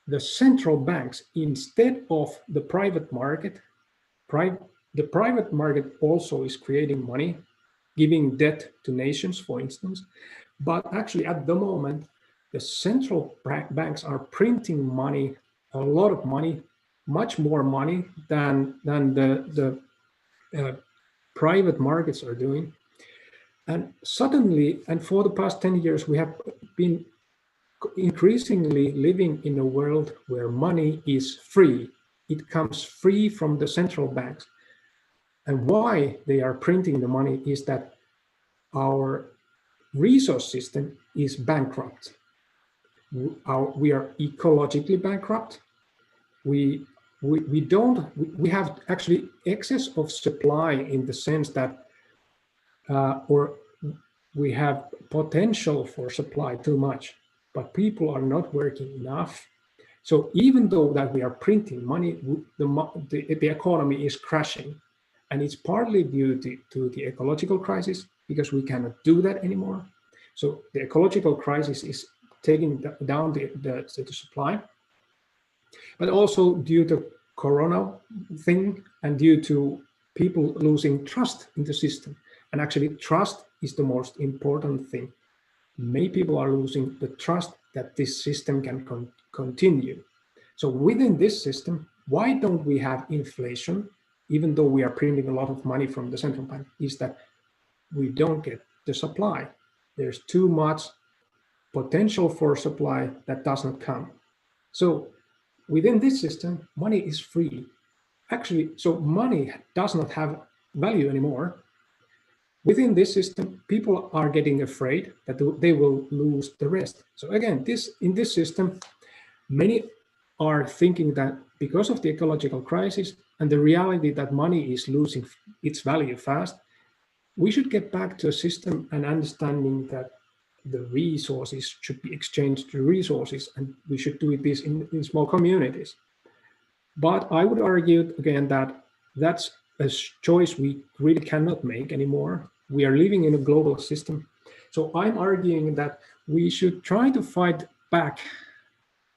the central banks, instead of the private market, the private market also is creating money, giving debt to nations, for instance. But actually, at the moment, the central banks are printing money, a lot of money, much more money than the private markets are doing. And suddenly, and for the past 10 years, we have been increasingly living in a world where money is free. It comes free from the central banks. And why they are printing the money is that our resource system is bankrupt. We are ecologically bankrupt. We have actually excess of supply in the sense that, or we have potential for supply too much, but people are not working enough. So even though that we are printing money, the economy is crashing, and it's partly due to the ecological crisis, because we cannot do that anymore. So the ecological crisis is taking down the supply, but also due to Corona thing and due to people losing trust in the system. And actually, trust is the most important thing. Many people are losing the trust that this system can continue. So within this system, why don't we have inflation, even though we are printing a lot of money from the central bank? Is that we don't get the supply. There's too much potential for supply that does not come. So within this system, money is free. Actually, so money does not have value anymore. Within this system, people are getting afraid that they will lose the rest. So again, in this system, many are thinking that because of the ecological crisis and the reality that money is losing its value fast, we should get back to a system and understanding that the resources should be exchanged to resources, and we should do this in small communities. But I would argue again that that's a choice we really cannot make anymore. We are living in a global system. So I'm arguing that we should try to fight back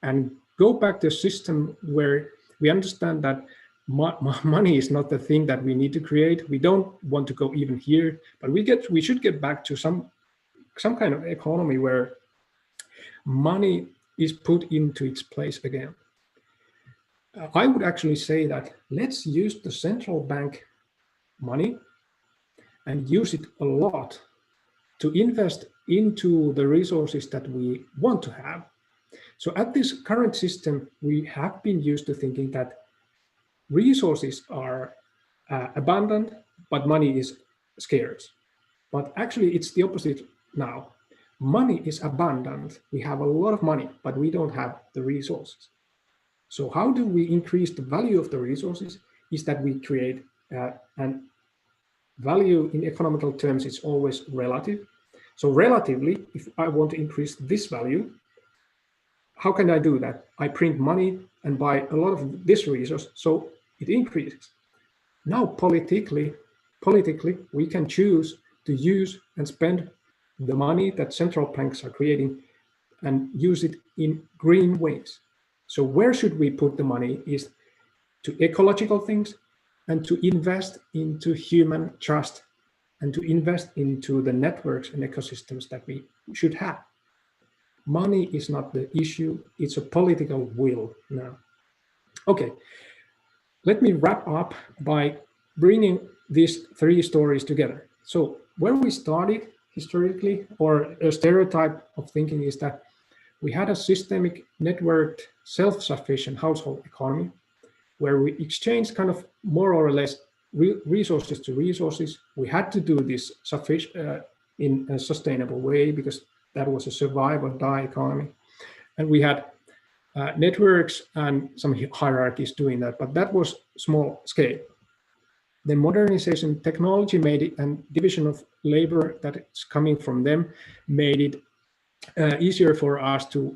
and go back to a system where we understand that money is not the thing that we need to create. We don't want to go even here, but we should get back to some kind of economy where money is put into its place again. I would actually say that let's use the central bank money and use it a lot to invest into the resources that we want to have. So at this current system, we have been used to thinking that resources are abundant, but money is scarce. But actually, it's the opposite now. Money is abundant. We have a lot of money, but we don't have the resources. So how do we increase the value of the resources? Is that we create and value in economical terms is always relative. So relatively, if I want to increase this value, how can I do that? I print money and buy a lot of this resource, so it increases. Now politically, we can choose to use and spend the money that central banks are creating and use it in green ways. So where should we put the money is to ecological things and to invest into human trust and to invest into the networks and ecosystems that we should have. Money is not the issue, it's a political will now. Okay, let me wrap up by bringing these three stories together. So where we started historically, or a stereotype of thinking, is that we had a systemic, networked, self-sufficient household economy where we exchanged kind of more or less resources to resources. We had to do this in a sustainable way because that was a survive or die economy. And we had networks and some hierarchies doing that, but that was small scale. the modernization technology made it, and division of labor that is coming from them made it easier for us to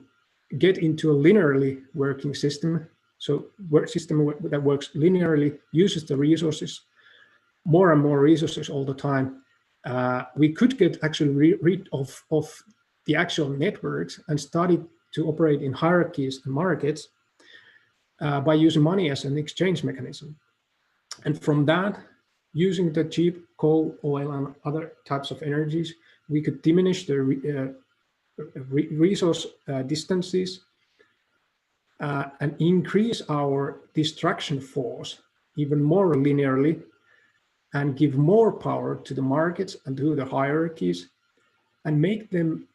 get into a linearly working system. So work system that works linearly, uses the resources, more and more resources all the time. We could get actually rid of the actual networks and started to operate in hierarchies and markets by using money as an exchange mechanism. And from that, using the cheap coal, oil, and other types of energies, we could diminish the resource distances and increase our destruction force even more linearly and give more power to the markets and to the hierarchies and make them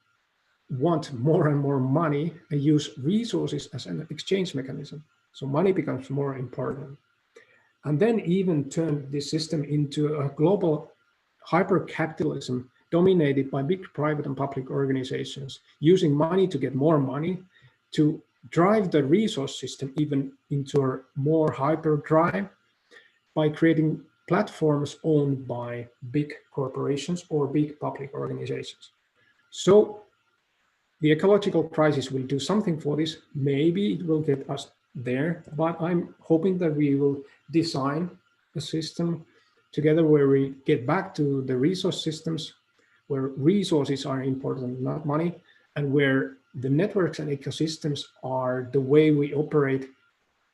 want more and more money and use resources as an exchange mechanism. So money becomes more important. And then even turn this system into a global hyper-capitalism dominated by big private and public organizations, using money to get more money, to drive the resource system even into a more hyper-drive by creating platforms owned by big corporations or big public organizations. So the ecological crisis will do something for this. Maybe it will get us there, but I'm hoping that we will design a system together where we get back to the resource systems, where resources are important, not money, and where the networks and ecosystems are the way we operate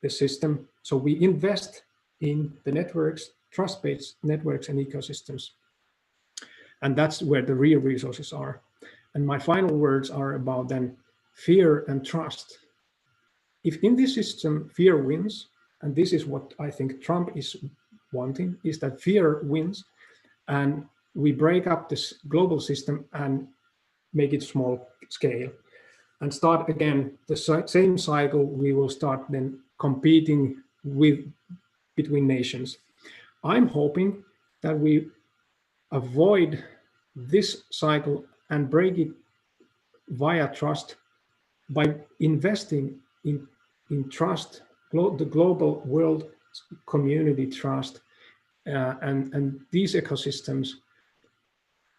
the system. So we invest in the networks, trust-based networks and ecosystems. And that's where the real resources are. And my final words are about then fear and trust. If in this system fear wins, and this is what I think Trump is wanting, is that fear wins and we break up this global system and make it small scale and start again the same cycle. We will start then competing between nations. I'm hoping that we avoid this cycle and break it via trust by investing in trust, the global world community trust, and these ecosystems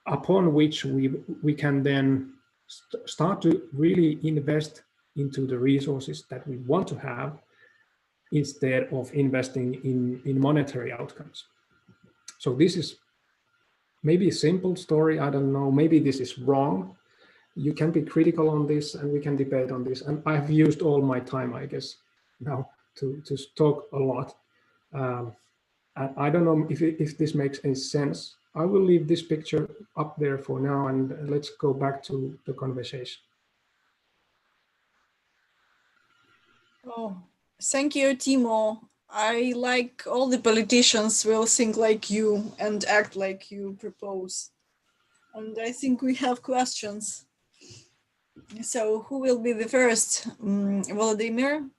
upon which we can then start to really invest into the resources that we want to have instead of investing in monetary outcomes. So this is maybe a simple story, I don't know, maybe this is wrong. You can be critical on this and we can debate on this. And I've used all my time, I guess, now to talk a lot. I don't know if this makes any sense. I will leave this picture up there for now and let's go back to the conversation. Oh, thank you, Timo. I like all the politicians will think like you and act like you propose. And I think we have questions. So who will be the first? Vladimir?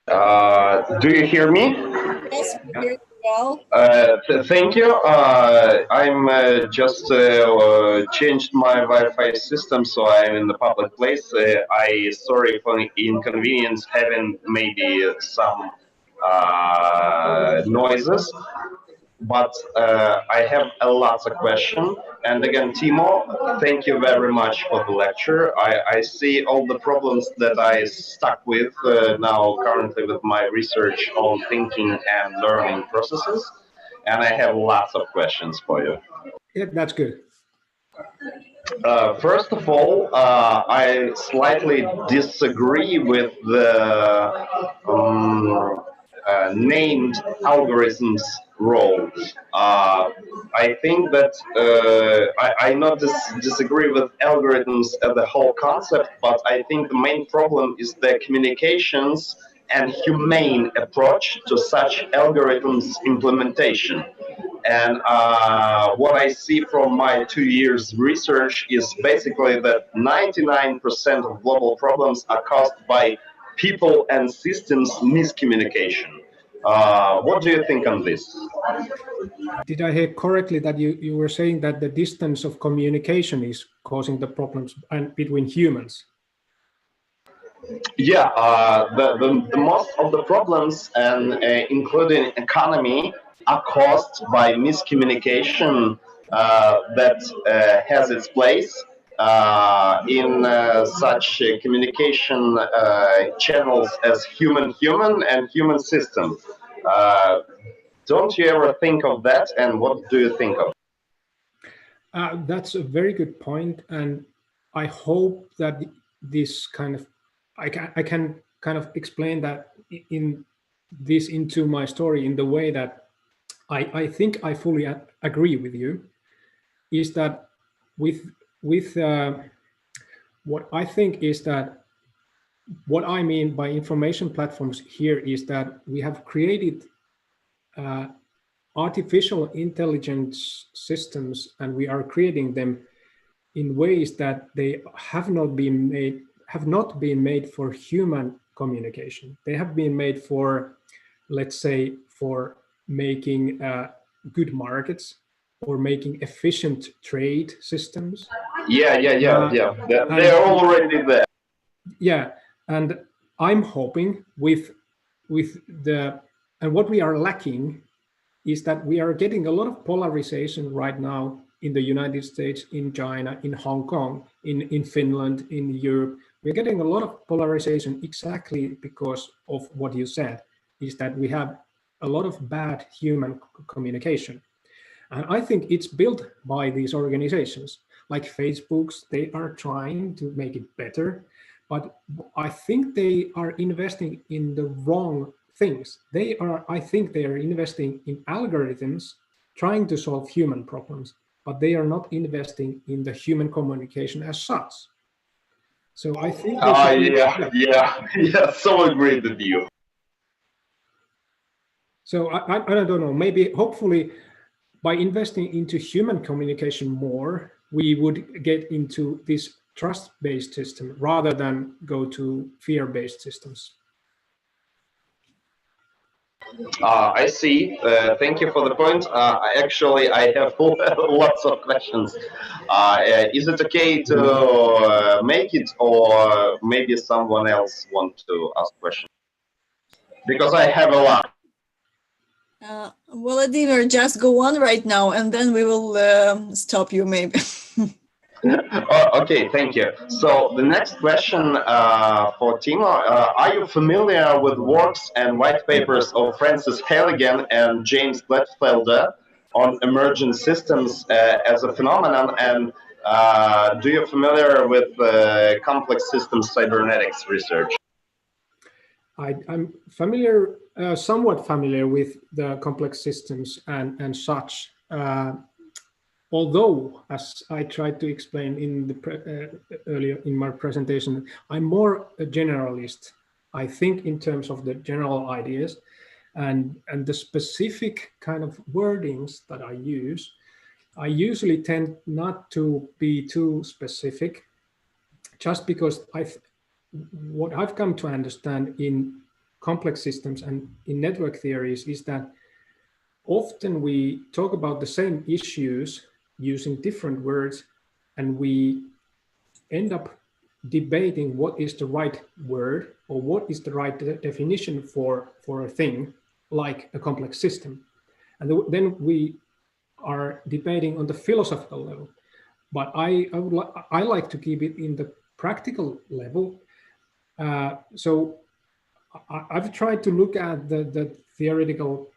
Do you hear me? Yes, we hear you well. Thank you. I'm just changed my Wi-Fi system, so I'm in the public place. Sorry for the inconvenience having maybe some noises. But I have a lot of questions. And again, Timo, thank you very much for the lecture. I see all the problems that I stuck with now currently with my research on thinking and learning processes. And I have lots of questions for you. Yeah, that's good. First of all, I slightly disagree with the named algorithms roles. I think that I not disagree with algorithms as the whole concept, but I think the main problem is the communications and humane approach to such algorithms implementation. And what I see from my 2 years research is basically that 99% of global problems are caused by people and systems miscommunication. What do you think on this? Did I hear correctly that you were saying that the distance of communication is causing the problems between humans? Yeah, the most of the problems, and including economy, are caused by miscommunication that has its place in such communication channels as human-human and human system. Uh, don't you ever think of that? And what do you think of? That's a very good point, and I hope that this kind of I can kind of explain that in this into my story in the way that I think I fully agree with you. Is that with what I think is that what I mean by information platforms here is that we have created artificial intelligence systems, and we are creating them in ways that they have not been made for human communication. They have been made for, let's say, for making good markets or making efficient trade systems. Yeah. They're already there. Yeah, and I'm hoping with the, and what we are lacking is that we are getting a lot of polarization right now in the United States, in China, in Hong Kong, in Finland, in Europe. We're getting a lot of polarization exactly because of what you said, is that we have a lot of bad human communication. And I think it's built by these organizations like Facebook's. They are trying to make it better, but I think they are investing in the wrong things. I think they are investing in algorithms trying to solve human problems, but they are not investing in the human communication as such. So I think yeah, so agreed with you. So I don't know, maybe hopefully by investing into human communication more, we would get into this trust-based system rather than go to fear-based systems. I see. Thank you for the point. Actually, I have lots of questions. Is it okay to make it, or maybe someone else want to ask questions? Because I have a lot. Vladimir, just go on right now, and then we will stop you maybe. Okay, thank you. So the next question for Timo, are you familiar with works and white papers of Francis Halligan and James Gladfelder on emergent systems as a phenomenon? And do you familiar with complex systems cybernetics research? I'm familiar, somewhat familiar with the complex systems and such. Although, as I tried to explain in the earlier in my presentation, I'm more a generalist. I think in terms of the general ideas, and the specific kind of wordings that I use, I usually tend not to be too specific, just because what I've come to understand in complex systems and in network theories is that often we talk about the same issues using different words, and we end up debating what is the right word or what is the right definition for a thing like a complex system. And then we are debating on the philosophical level. But I like to keep it in the practical level. So I've tried to look at the theoretical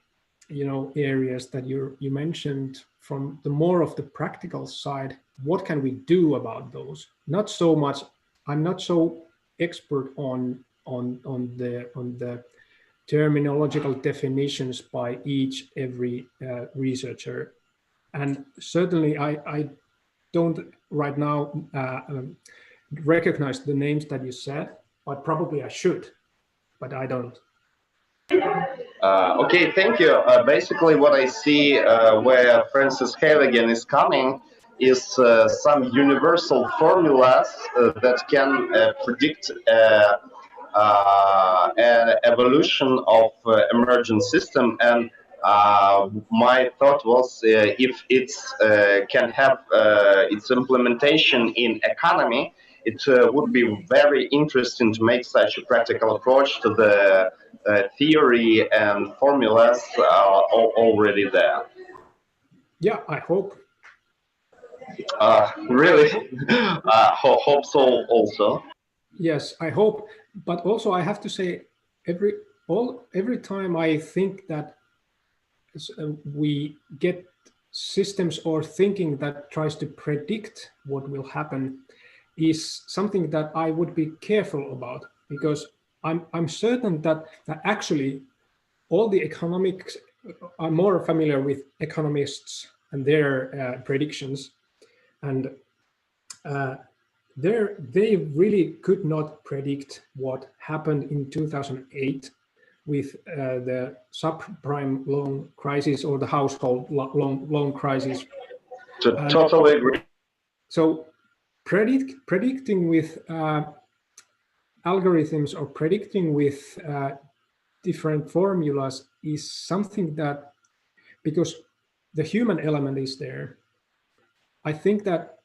areas that you mentioned from the more of the practical side. What can we do about those? Not so much. I'm not so expert on the terminological definitions by every researcher, and certainly I don't right now recognize the names that you said, but probably I should, but I don't. Okay, thank you. Basically, what I see where Francis Halligan is coming is some universal formulas that can predict an evolution of emergent system. And my thought was if it's can have its implementation in economy, it would be very interesting to make such a practical approach to the theory and formulas already there. Yeah, I hope. Really, hope so also. Yes, I hope. But also, I have to say, every time I think that we get systems or thinking that tries to predict what will happen is something that I would be careful about, because I'm certain that actually all the economics, I'm more familiar with economists and their predictions, and they really could not predict what happened in 2008 with the subprime loan crisis or the household loan crisis. Totally agree. So predicting with algorithms or predicting with different formulas is something that, because the human element is there, I think that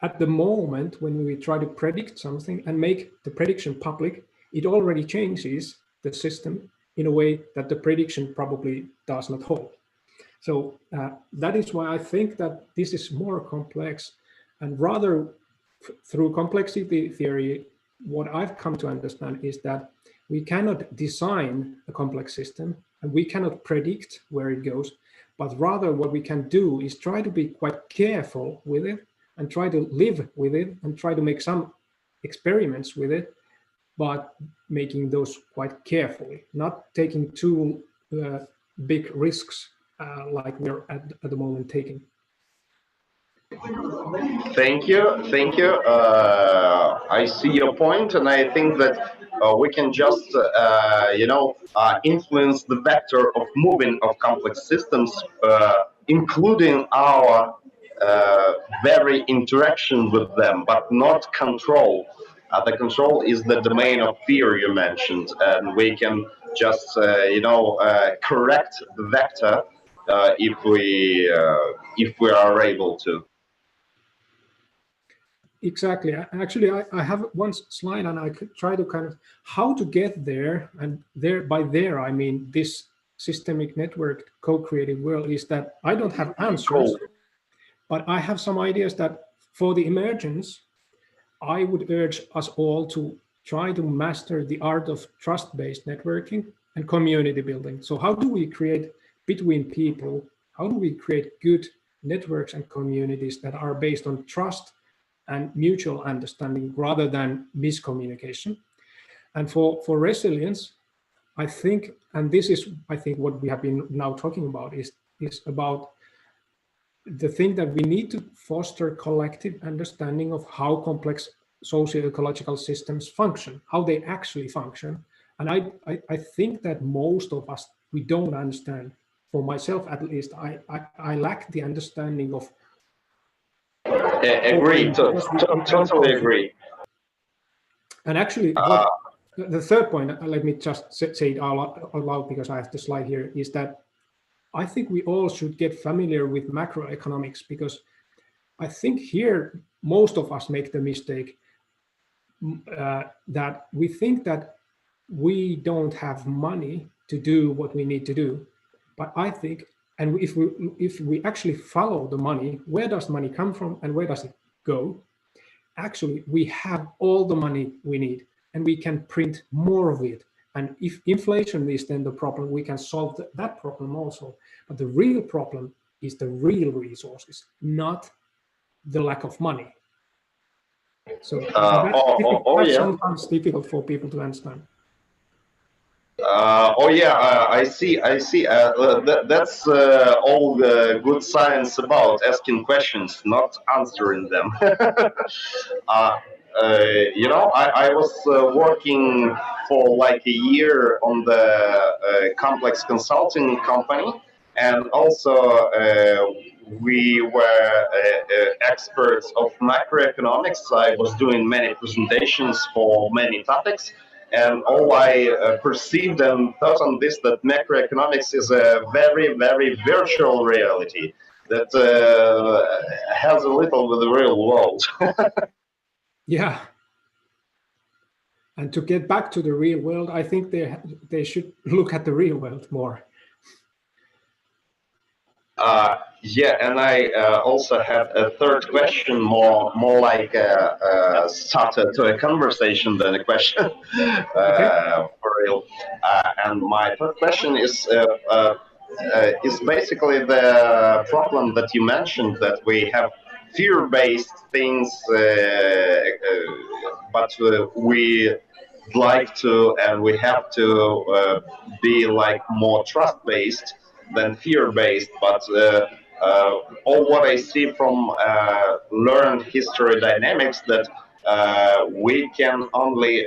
at the moment when we try to predict something and make the prediction public, it already changes the system in a way that the prediction probably does not hold. So that is why I think that this is more complex, and rather through complexity theory, what I've come to understand is that we cannot design a complex system and we cannot predict where it goes, but rather what we can do is try to be quite careful with it and try to live with it and try to make some experiments with it, but making those quite carefully, not taking too big risks like we're at the moment taking. Thank you. I see your point, and I think that we can just, influence the vector of moving of complex systems, including our very interaction with them, but not control. The control is the domain of fear you mentioned, and we can just, correct the vector if we are able to. Exactly. Actually, I have one slide, and I could try to kind of how to get there. And by there, I mean this systemic network co-created world is that I don't have answers, but I have some ideas that for the emergence, I would urge us all to try to master the art of trust-based networking and community building. So how do we create between people? How do we create good networks and communities that are based on trust and mutual understanding rather than miscommunication? And for resilience, I think, and this is, I think, what we have been now talking about is about the thing that we need to foster collective understanding of how complex socio-ecological systems function, how they actually function. And I think that most of us, we don't understand. For myself, at least, I lack the understanding of. Agree. Totally agree. And actually, the third point, let me just say it out loud because I have the slide here, is that I think we all should get familiar with macroeconomics, because I think here most of us make the mistake that we think that we don't have money to do what we need to do. But I think, and if we actually follow the money, where does money come from and where does it go? Actually, we have all the money we need and we can print more of it. And if inflation is then the problem, we can solve that problem also. But the real problem is the real resources, not the lack of money. So that's sometimes difficult for people to understand. I see. That's all the good science about asking questions, not answering them. I was working for like a year on the complex consulting company, and also we were experts of macroeconomics. I was doing many presentations for many topics, and all I perceived and thought on this, that macroeconomics is a very, very virtual reality that has a little with the real world. Yeah. And to get back to the real world, I think they should look at the real world more. Yeah, and I also have a third question, more like a starter to a conversation than a question, for real. And my third question is basically the problem that you mentioned, that we have fear-based things, but we like to and we have to be like more trust-based than fear-based. But all what I see from learned history dynamics, that we can only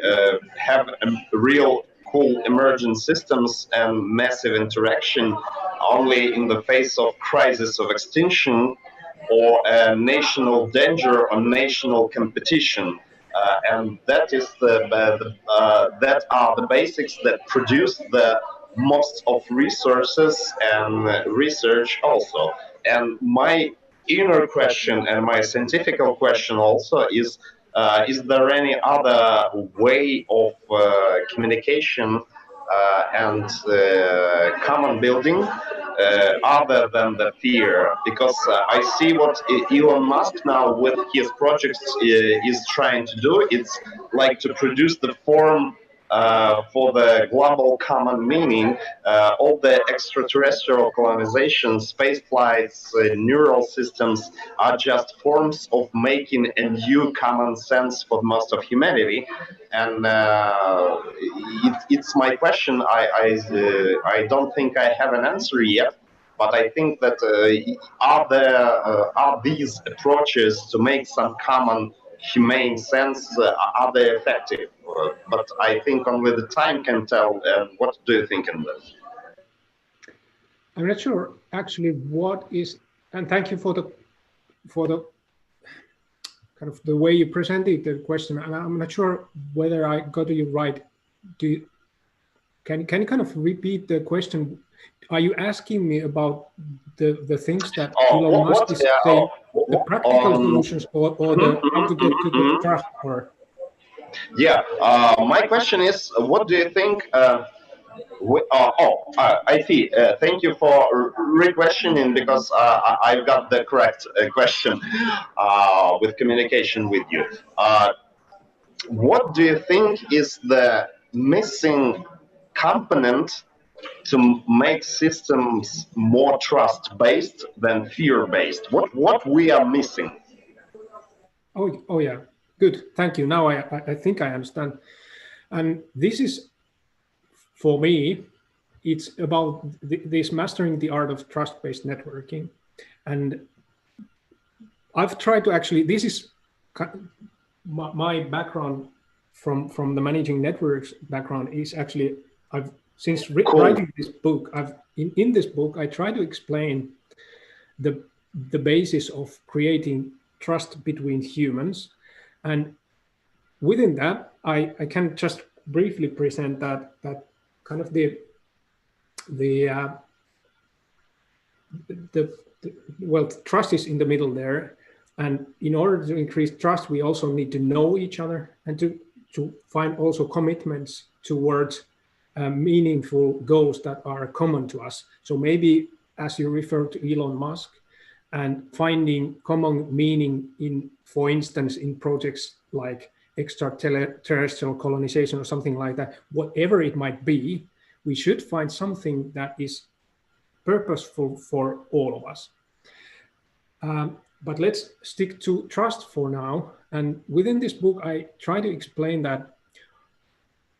have real cool emergent systems and massive interaction only in the face of crisis of extinction or a national danger or national competition. And that is that are the basics that produce the most of resources and research also. And my inner question and my scientific question also is there any other way of communication and common building other than the fear? Because I see what Elon Musk now with his projects is trying to do. It's like to produce the form for the global common meaning. All the extraterrestrial colonization, space flights, neural systems are just forms of making a new common sense for most of humanity. And it's my question. I don't think I have an answer yet, but I think that are these approaches to make some common humane sense, are they effective? But I think only the time can tell. What do you think on this? I'm not sure actually what is, and thank you for the kind of the way you presented the question. And I'm not sure whether I got you right. Can you kind of repeat the question? Are you asking me about the things that Elon Musk is saying, the practical solutions, or the how to get to the trust? Or yeah, my question is, what do you think? I see. Thank you for re-questioning, because I've got the correct question with communication with you. What do you think is the missing component to make systems more trust-based than fear-based? What we are missing? Oh yeah, good. Thank you. Now I think I understand. And this is, for me, it's about this mastering the art of trust-based networking. And I've tried to actually, this is my background from the managing networks background is actually, since writing this book, in this book, I try to explain the basis of creating trust between humans. And within that, I can just briefly present that kind of well, trust is in the middle there. And in order to increase trust, we also need to know each other and to find also commitments towards meaningful goals that are common to us. So maybe, as you refer to Elon Musk, and finding common meaning in, for instance, in projects like extraterrestrial colonization or something like that, whatever it might be, we should find something that is purposeful for all of us. But let's stick to trust for now. And within this book, I try to explain that,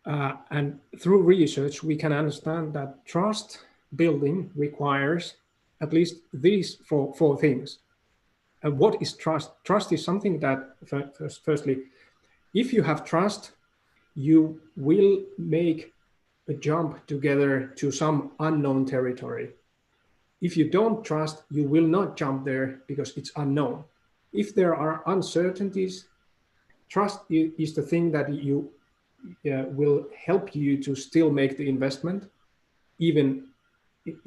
and through research, we can understand that trust building requires at least these four things. And what is trust? Trust is something that, firstly, if you have trust, you will make a jump together to some unknown territory. If you don't trust, you will not jump there because it's unknown. If there are uncertainties, trust is the thing that you will help you to still make the investment, even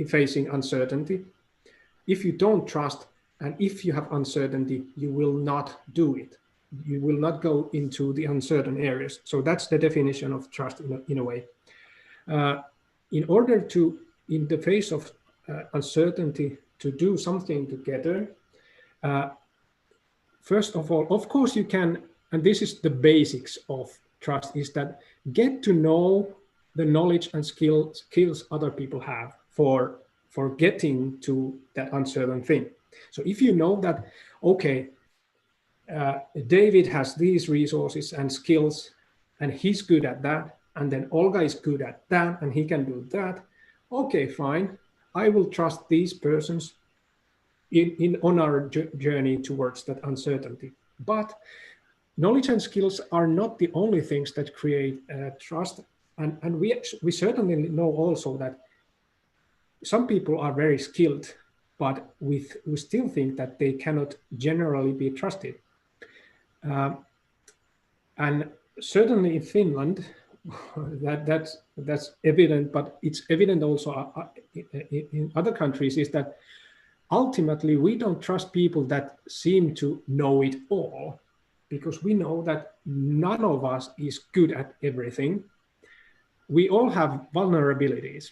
facing uncertainty. If you don't trust, and if you have uncertainty, you will not do it. you will not go into the uncertain areas. So that's the definition of trust in a way. In order to, in the face of uncertainty, to do something together, first of all, of course you can, and this is the basics of trust, is that get to know the knowledge and skills other people have for getting to that uncertain thing. So if you know that, okay, David has these resources and skills and he's good at that, and then Olga is good at that and he can do that, okay, fine, I will trust these persons on our journey towards that uncertainty. But knowledge and skills are not the only things that create trust, and we certainly know also that some people are very skilled, but we still think that they cannot generally be trusted. And certainly in Finland, that's evident, but it's evident also in other countries, is that ultimately we don't trust people that seem to know it all, because we know that none of us is good at everything. We all have vulnerabilities.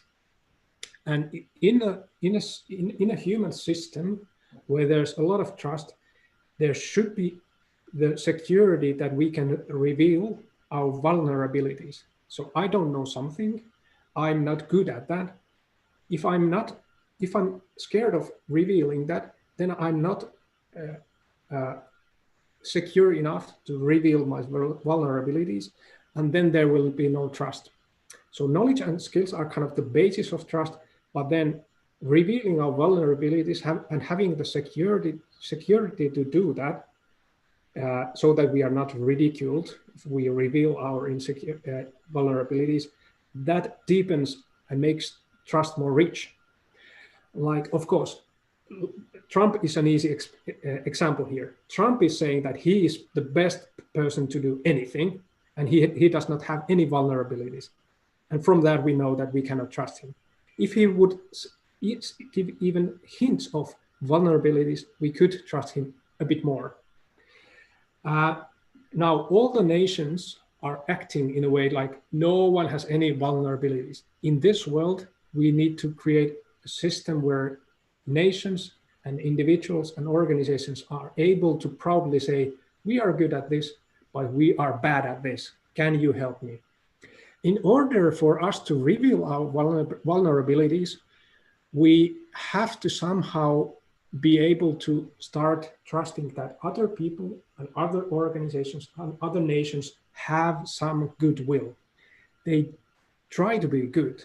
And in a human system where there's a lot of trust, there should be the security that we can reveal our vulnerabilities. So I don't know something, I'm not good at that. If I'm scared of revealing that, then I'm not secure enough to reveal my vulnerabilities, and then there will be no trust. So knowledge and skills are kind of the basis of trust, but then revealing our vulnerabilities and having the security to do that, so that we are not ridiculed if we reveal our vulnerabilities, that deepens and makes trust more rich. Like, of course, Trump is an easy example here. Trump is saying that he is the best person to do anything, and he does not have any vulnerabilities. And from that, we know that we cannot trust him. If he would give even hints of vulnerabilities, we could trust him a bit more. Now, all the nations are acting in a way like no one has any vulnerabilities. In this world, we need to create a system where nations and individuals and organizations are able to proudly say, we are good at this, but we are bad at this. Can you help me? In order for us to reveal our vulnerabilities, we have to somehow be able to start trusting that other people and other organizations and other nations have some goodwill. They try to be good.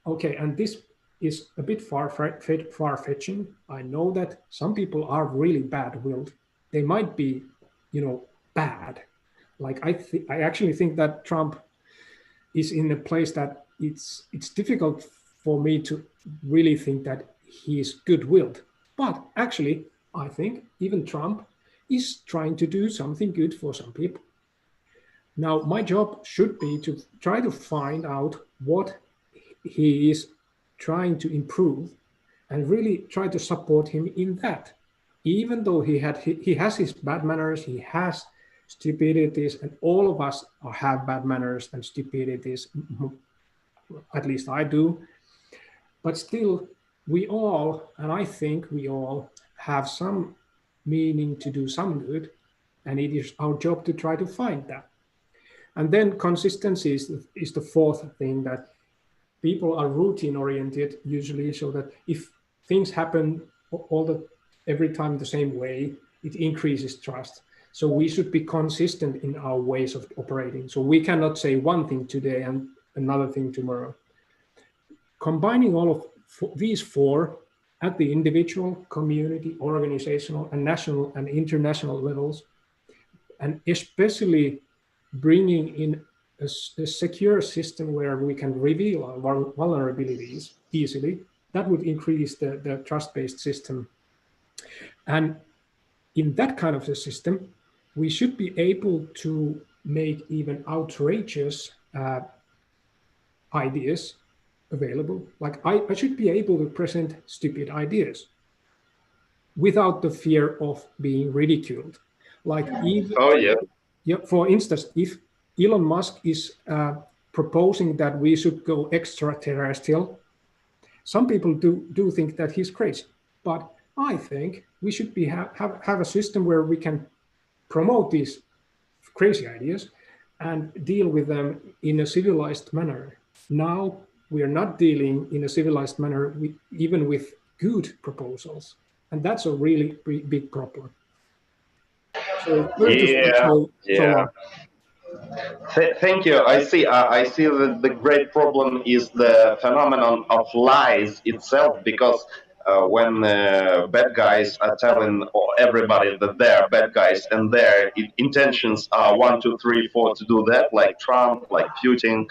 Okay, and this is a bit far-fetching. I know that some people are really bad-willed. They might be, bad. Like I actually think that Trump is in a place that it's difficult for me to really think that he is good-willed. But actually, I think even Trump is trying to do something good for some people. Now, my job should be to try to find out what he is trying to improve and really try to support him in that. Even though he has his bad manners, he has stupidities, and all of us have bad manners and stupidities, at least I do. But still, we all, and I think we all, have some meaning to do some good, and it is our job to try to find that. And then consistency is the fourth thing, that people are routine oriented usually, so that if things happen every time the same way, it increases trust. So we should be consistent in our ways of operating. So we cannot say one thing today and another thing tomorrow. Combining all of these four at the individual, community, organizational, and national and international levels, and especially bringing in a secure system where we can reveal our vulnerabilities easily, that would increase the trust-based system. And in that kind of a system, we should be able to make even outrageous ideas available. Like I should be able to present stupid ideas without the fear of being ridiculed. Like even, Oh yeah. yeah, for instance, if Elon Musk is proposing that we should go extraterrestrial, some people do think that he's crazy. But I think we should have a system where we can promote these crazy ideas and deal with them in a civilized manner. Now we are not dealing in a civilized manner even with good proposals, and that's a really big problem. So Yeah. Thank you. I see that the great problem is the phenomenon of lies itself, because when bad guys are telling everybody that they're bad guys and their intentions are 1, 2, 3, 4 to do that, like Trump, like Putin,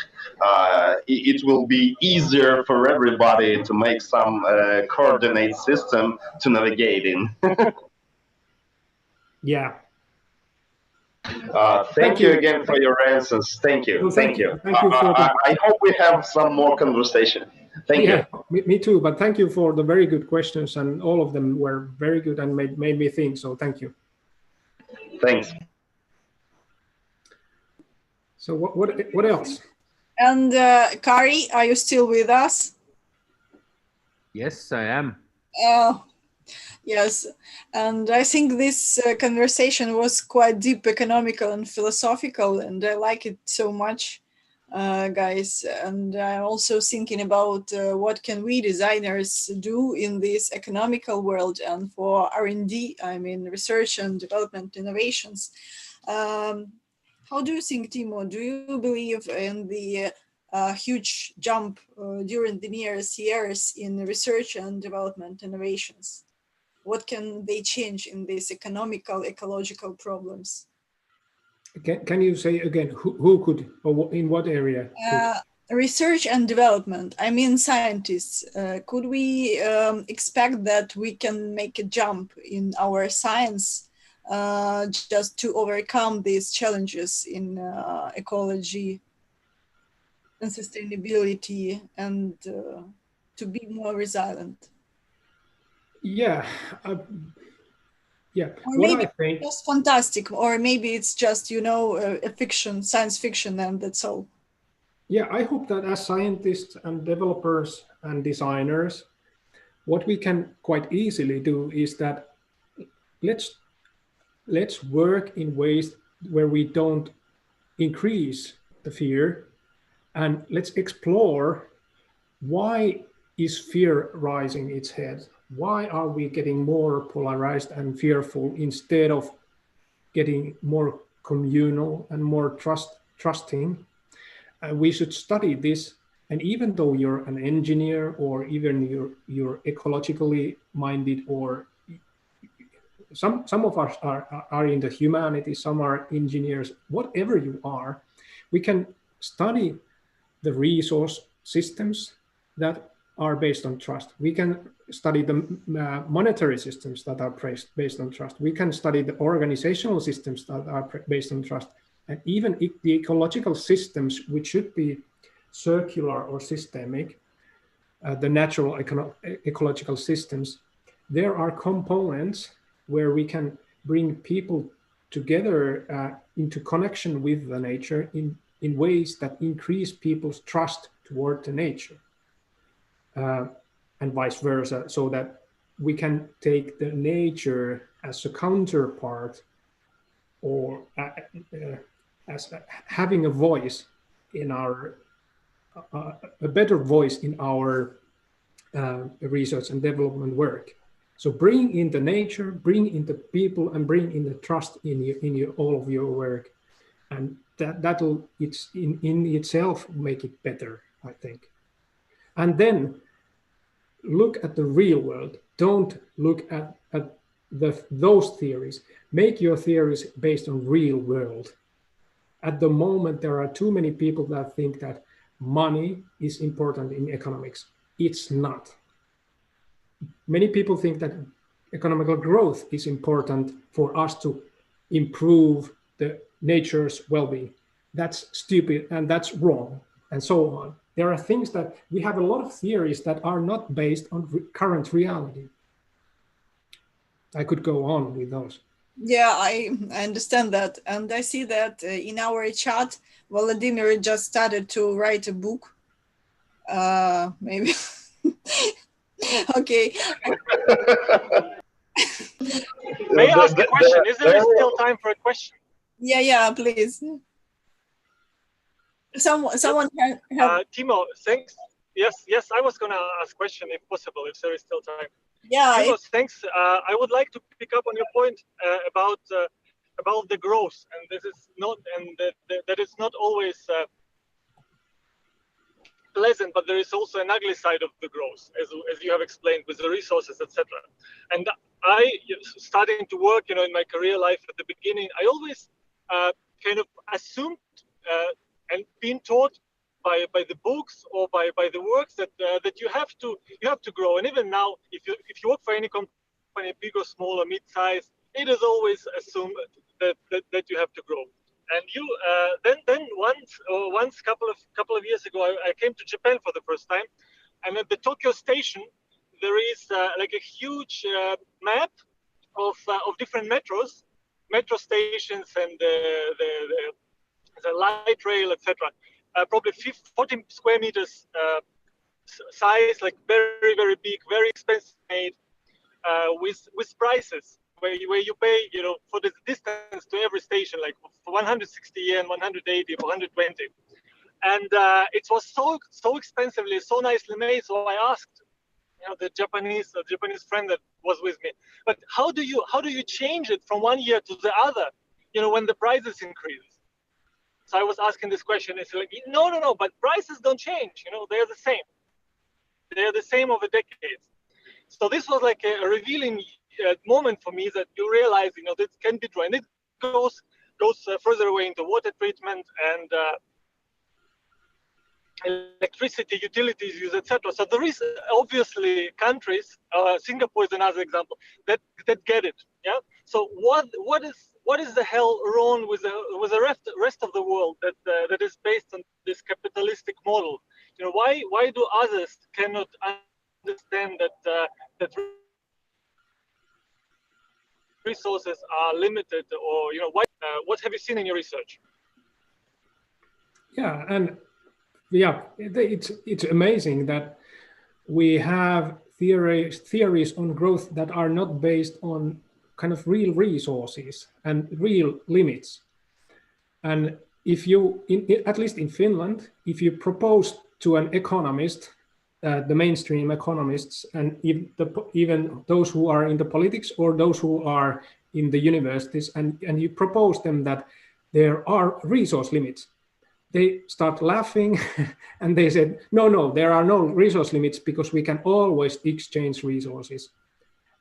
it will be easier for everybody to make some coordinate system to navigate in. Yeah. Thank you again for your answers. Thank you. No, thank you. Thank you for I hope we have some more conversation. Thank you. Me too. But thank you for the very good questions, and all of them were very good and made me think. So thank you. Thanks. So what else? And Kari, are you still with us? Yes, I am. Yes, and I think this conversation was quite deep, economical and philosophical, and I like it so much, guys. And I'm also thinking about what can we designers do in this economical world and for R&D, I mean research and development innovations. How do you think, Timo? Do you believe in the huge jump during the nearest years in research and development innovations? What can they change in these economical, ecological problems? Can you say again, who could, or in what area? Research and development, I mean scientists. Could we expect that we can make a jump in our science just to overcome these challenges in ecology and sustainability and to be more resilient? Yeah. Yeah. Or what maybe I think, it's just fantastic, or maybe it's just, you know, a fiction, science fiction, and that's all. yeah, I hope that as scientists and developers and designers, what we can quite easily do is that let's work in ways where we don't increase the fear, and let's explore why is fear rising its head? Why are we getting more polarized and fearful instead of getting more communal and more trusting? We should study this. And even though you're an engineer, or even you're ecologically minded, or some of us are in the humanities, some are engineers, whatever you are, we can study the resource systems that are based on trust. We can study the monetary systems that are based on trust. We can study the organizational systems that are based on trust. And even the ecological systems, which should be circular or systemic, the natural ecological systems, there are components where we can bring people together into connection with the nature in ways that increase people's trust toward the nature, and vice versa, so that we can take the nature as a counterpart, or as having a voice in our, a better voice in our research and development work. So bring in the nature, bring in the people, and bring in the trust in all of your work, and that'll in itself make it better, I think. And then look at the real world. Don't look at those theories. Make your theories based on real world. At the moment, there are too many people that think that money is important in economics. It's not. Many people think that economical growth is important for us to improve the nature's well-being. That's stupid and that's wrong, and so on. There are things that we have a lot of theories that are not based on current reality. I could go on with those. Yeah, I understand that. And I see that in our chat, Vladimir just started to write a book. Maybe. Okay. May I ask a question? Is there still time for a question? Yeah, please. Someone have... Timo, thanks. Yes, I was going to ask a question if possible, if there is still time. Yeah. Timo, thanks. I would like to pick up on your point about the growth, and this is not, and that it's not always pleasant, but there is also an ugly side of the growth, as you have explained, with the resources, etc. And I, starting to work, in my career life at the beginning, I always kind of assumed and been taught by the books or by the works that you have to grow. And even now, if you work for any company, big or small or mid-size, it is always assumed that you have to grow. And you then once couple of years ago, I came to Japan for the first time, and at the Tokyo station there is like a huge map of different metro stations, and the light rail, etc. Probably 40 square meters size, like very, very big, very expensive made, with prices where you pay, for the distance to every station, like for 160 yen, 180, 120, and it was so expensively, so nicely made. So I asked, the Japanese friend that was with me, but how do you change it from one year to the other, when the prices increase? So I was asking this question. It's like, no, but prices don't change. They're the same. They're the same over decades. So this was like a revealing moment for me, that you realize, this can be true, and it goes further away into water treatment and electricity, utilities use, etc. So there is obviously countries, Singapore is another example, that get it. Yeah. So what is the hell wrong with the rest of the world that is based on this capitalistic model? Why do others cannot understand that resources are limited, or what have you seen in your research? Yeah, and it's amazing that we have theories on growth that are not based on kind of real resources and real limits. And if you, at least in Finland, if you propose to an economist, the mainstream economists, and even those who are in the politics or those who are in the universities, and you propose them that there are resource limits, they start laughing and they said, no, there are no resource limits because we can always exchange resources.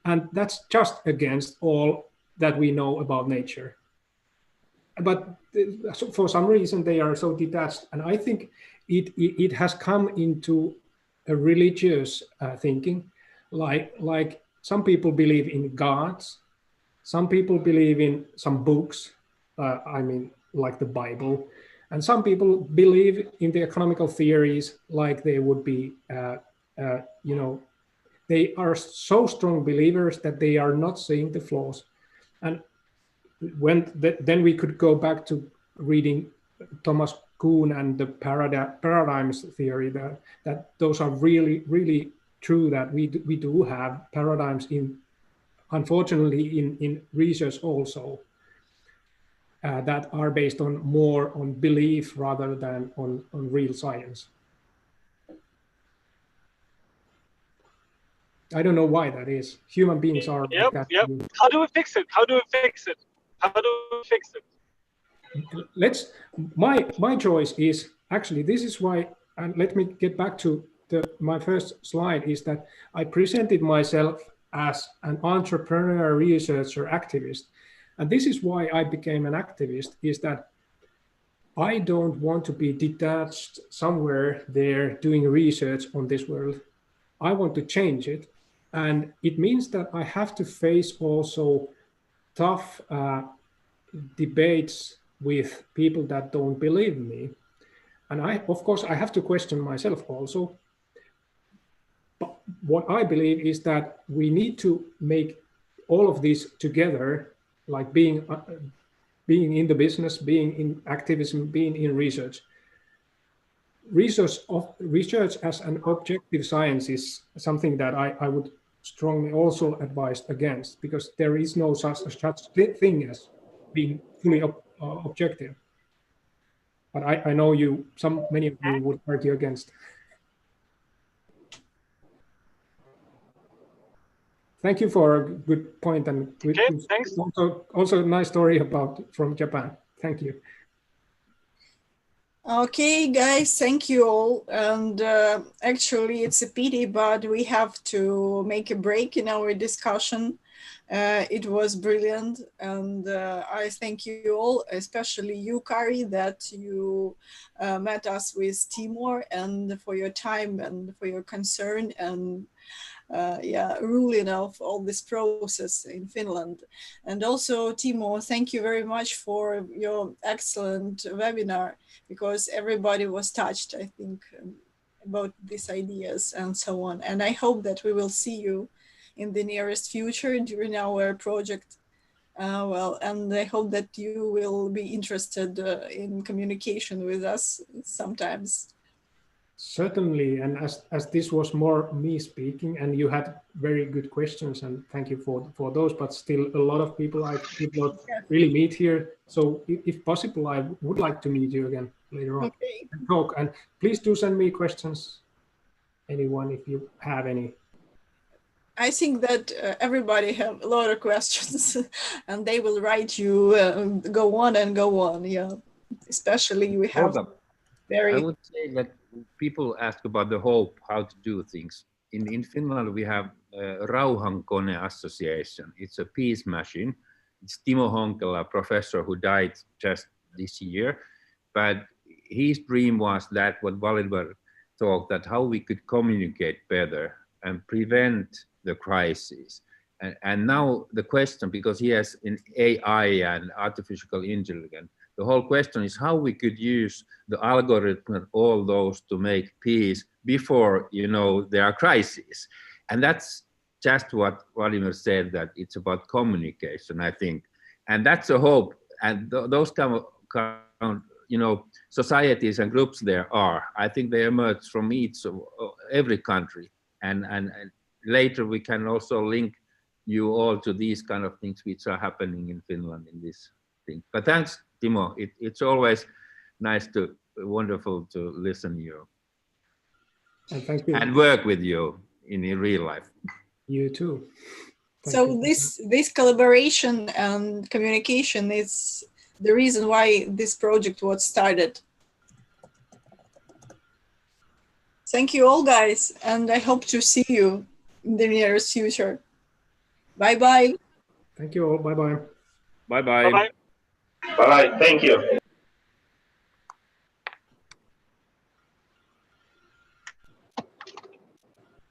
And that's just against all that we know about nature. But for some reason, they are so detached. And I think it has come into a religious thinking, like some people believe in gods, some people believe in some books, like the Bible, and some people believe in the economical theories, like they would be, they are so strong believers that they are not seeing the flaws. And then we could go back to reading Thomas Kuhn and the paradigms theory, that those are really, really true, that we do have paradigms unfortunately in research also, that are based more on belief rather than on real science. I don't know why that is. Human beings are like that. Yep. How do we fix it? My choice is, actually, this is why, and let me get back to my first slide, is that I presented myself as an entrepreneur, researcher, activist. And this is why I became an activist, is that I don't want to be detached somewhere there doing research on this world. I want to change it. And it means that I have to face also tough debates with people that don't believe me. And of course, I have to question myself also. But what I believe is that we need to make all of this together like being in the business, being in activism, being in research. Research as an objective science is something that I would strongly also advise against, because there is no such thing as being fully objective. But I know many of you would argue against. Thank you for a good point, and Okay, thanks. Also a nice story from Japan. Thank you. Okay, guys, thank you all. And actually, it's a pity, but we have to make a break in our discussion. It was brilliant, and I thank you all, especially you, Kari, that you met us with Timo, and for your time and for your concern and ruling of all this process in Finland. And also, Timo, thank you very much for your excellent webinar, because everybody was touched, I think, about these ideas and so on. And I hope that we will see you in the nearest future during our project. And I hope that you will be interested in communication with us sometimes. Certainly, and as this was more me speaking, and you had very good questions, and thank you for those, but still a lot of people I did not really meet here. So if possible, I would like to meet you again later on and talk. And please do send me questions, anyone, if you have any. I think that everybody have a lot of questions and they will write you go on and go on. Yeah, especially we have I would say that people ask about the hope, how to do things. In Finland, we have Rauhankone Association. It's a peace machine. It's Timo Honkela, a professor who died just this year. But his dream was that what Valdemar talked, that how we could communicate better and prevent the crisis. And now the question, because he has an AI and artificial intelligence, the whole question is how we could use the algorithm and all those to make peace before, there are crises. And that's just what Vladimir said, that it's about communication, I think. And that's a hope. And those kind of, societies and groups there are. I think they emerge from every country. And later we can also link you all to these kind of things which are happening in Finland in this thing. But thanks, Timo. It's always wonderful to listen to you. And thank you. And work with you in real life. You too. So this collaboration and communication is the reason why this project was started. Thank you all, guys, and I hope to see you in the nearest future. Bye-bye. Thank you all. Bye-bye. Bye-bye. Bye-bye. Bye. Thank you.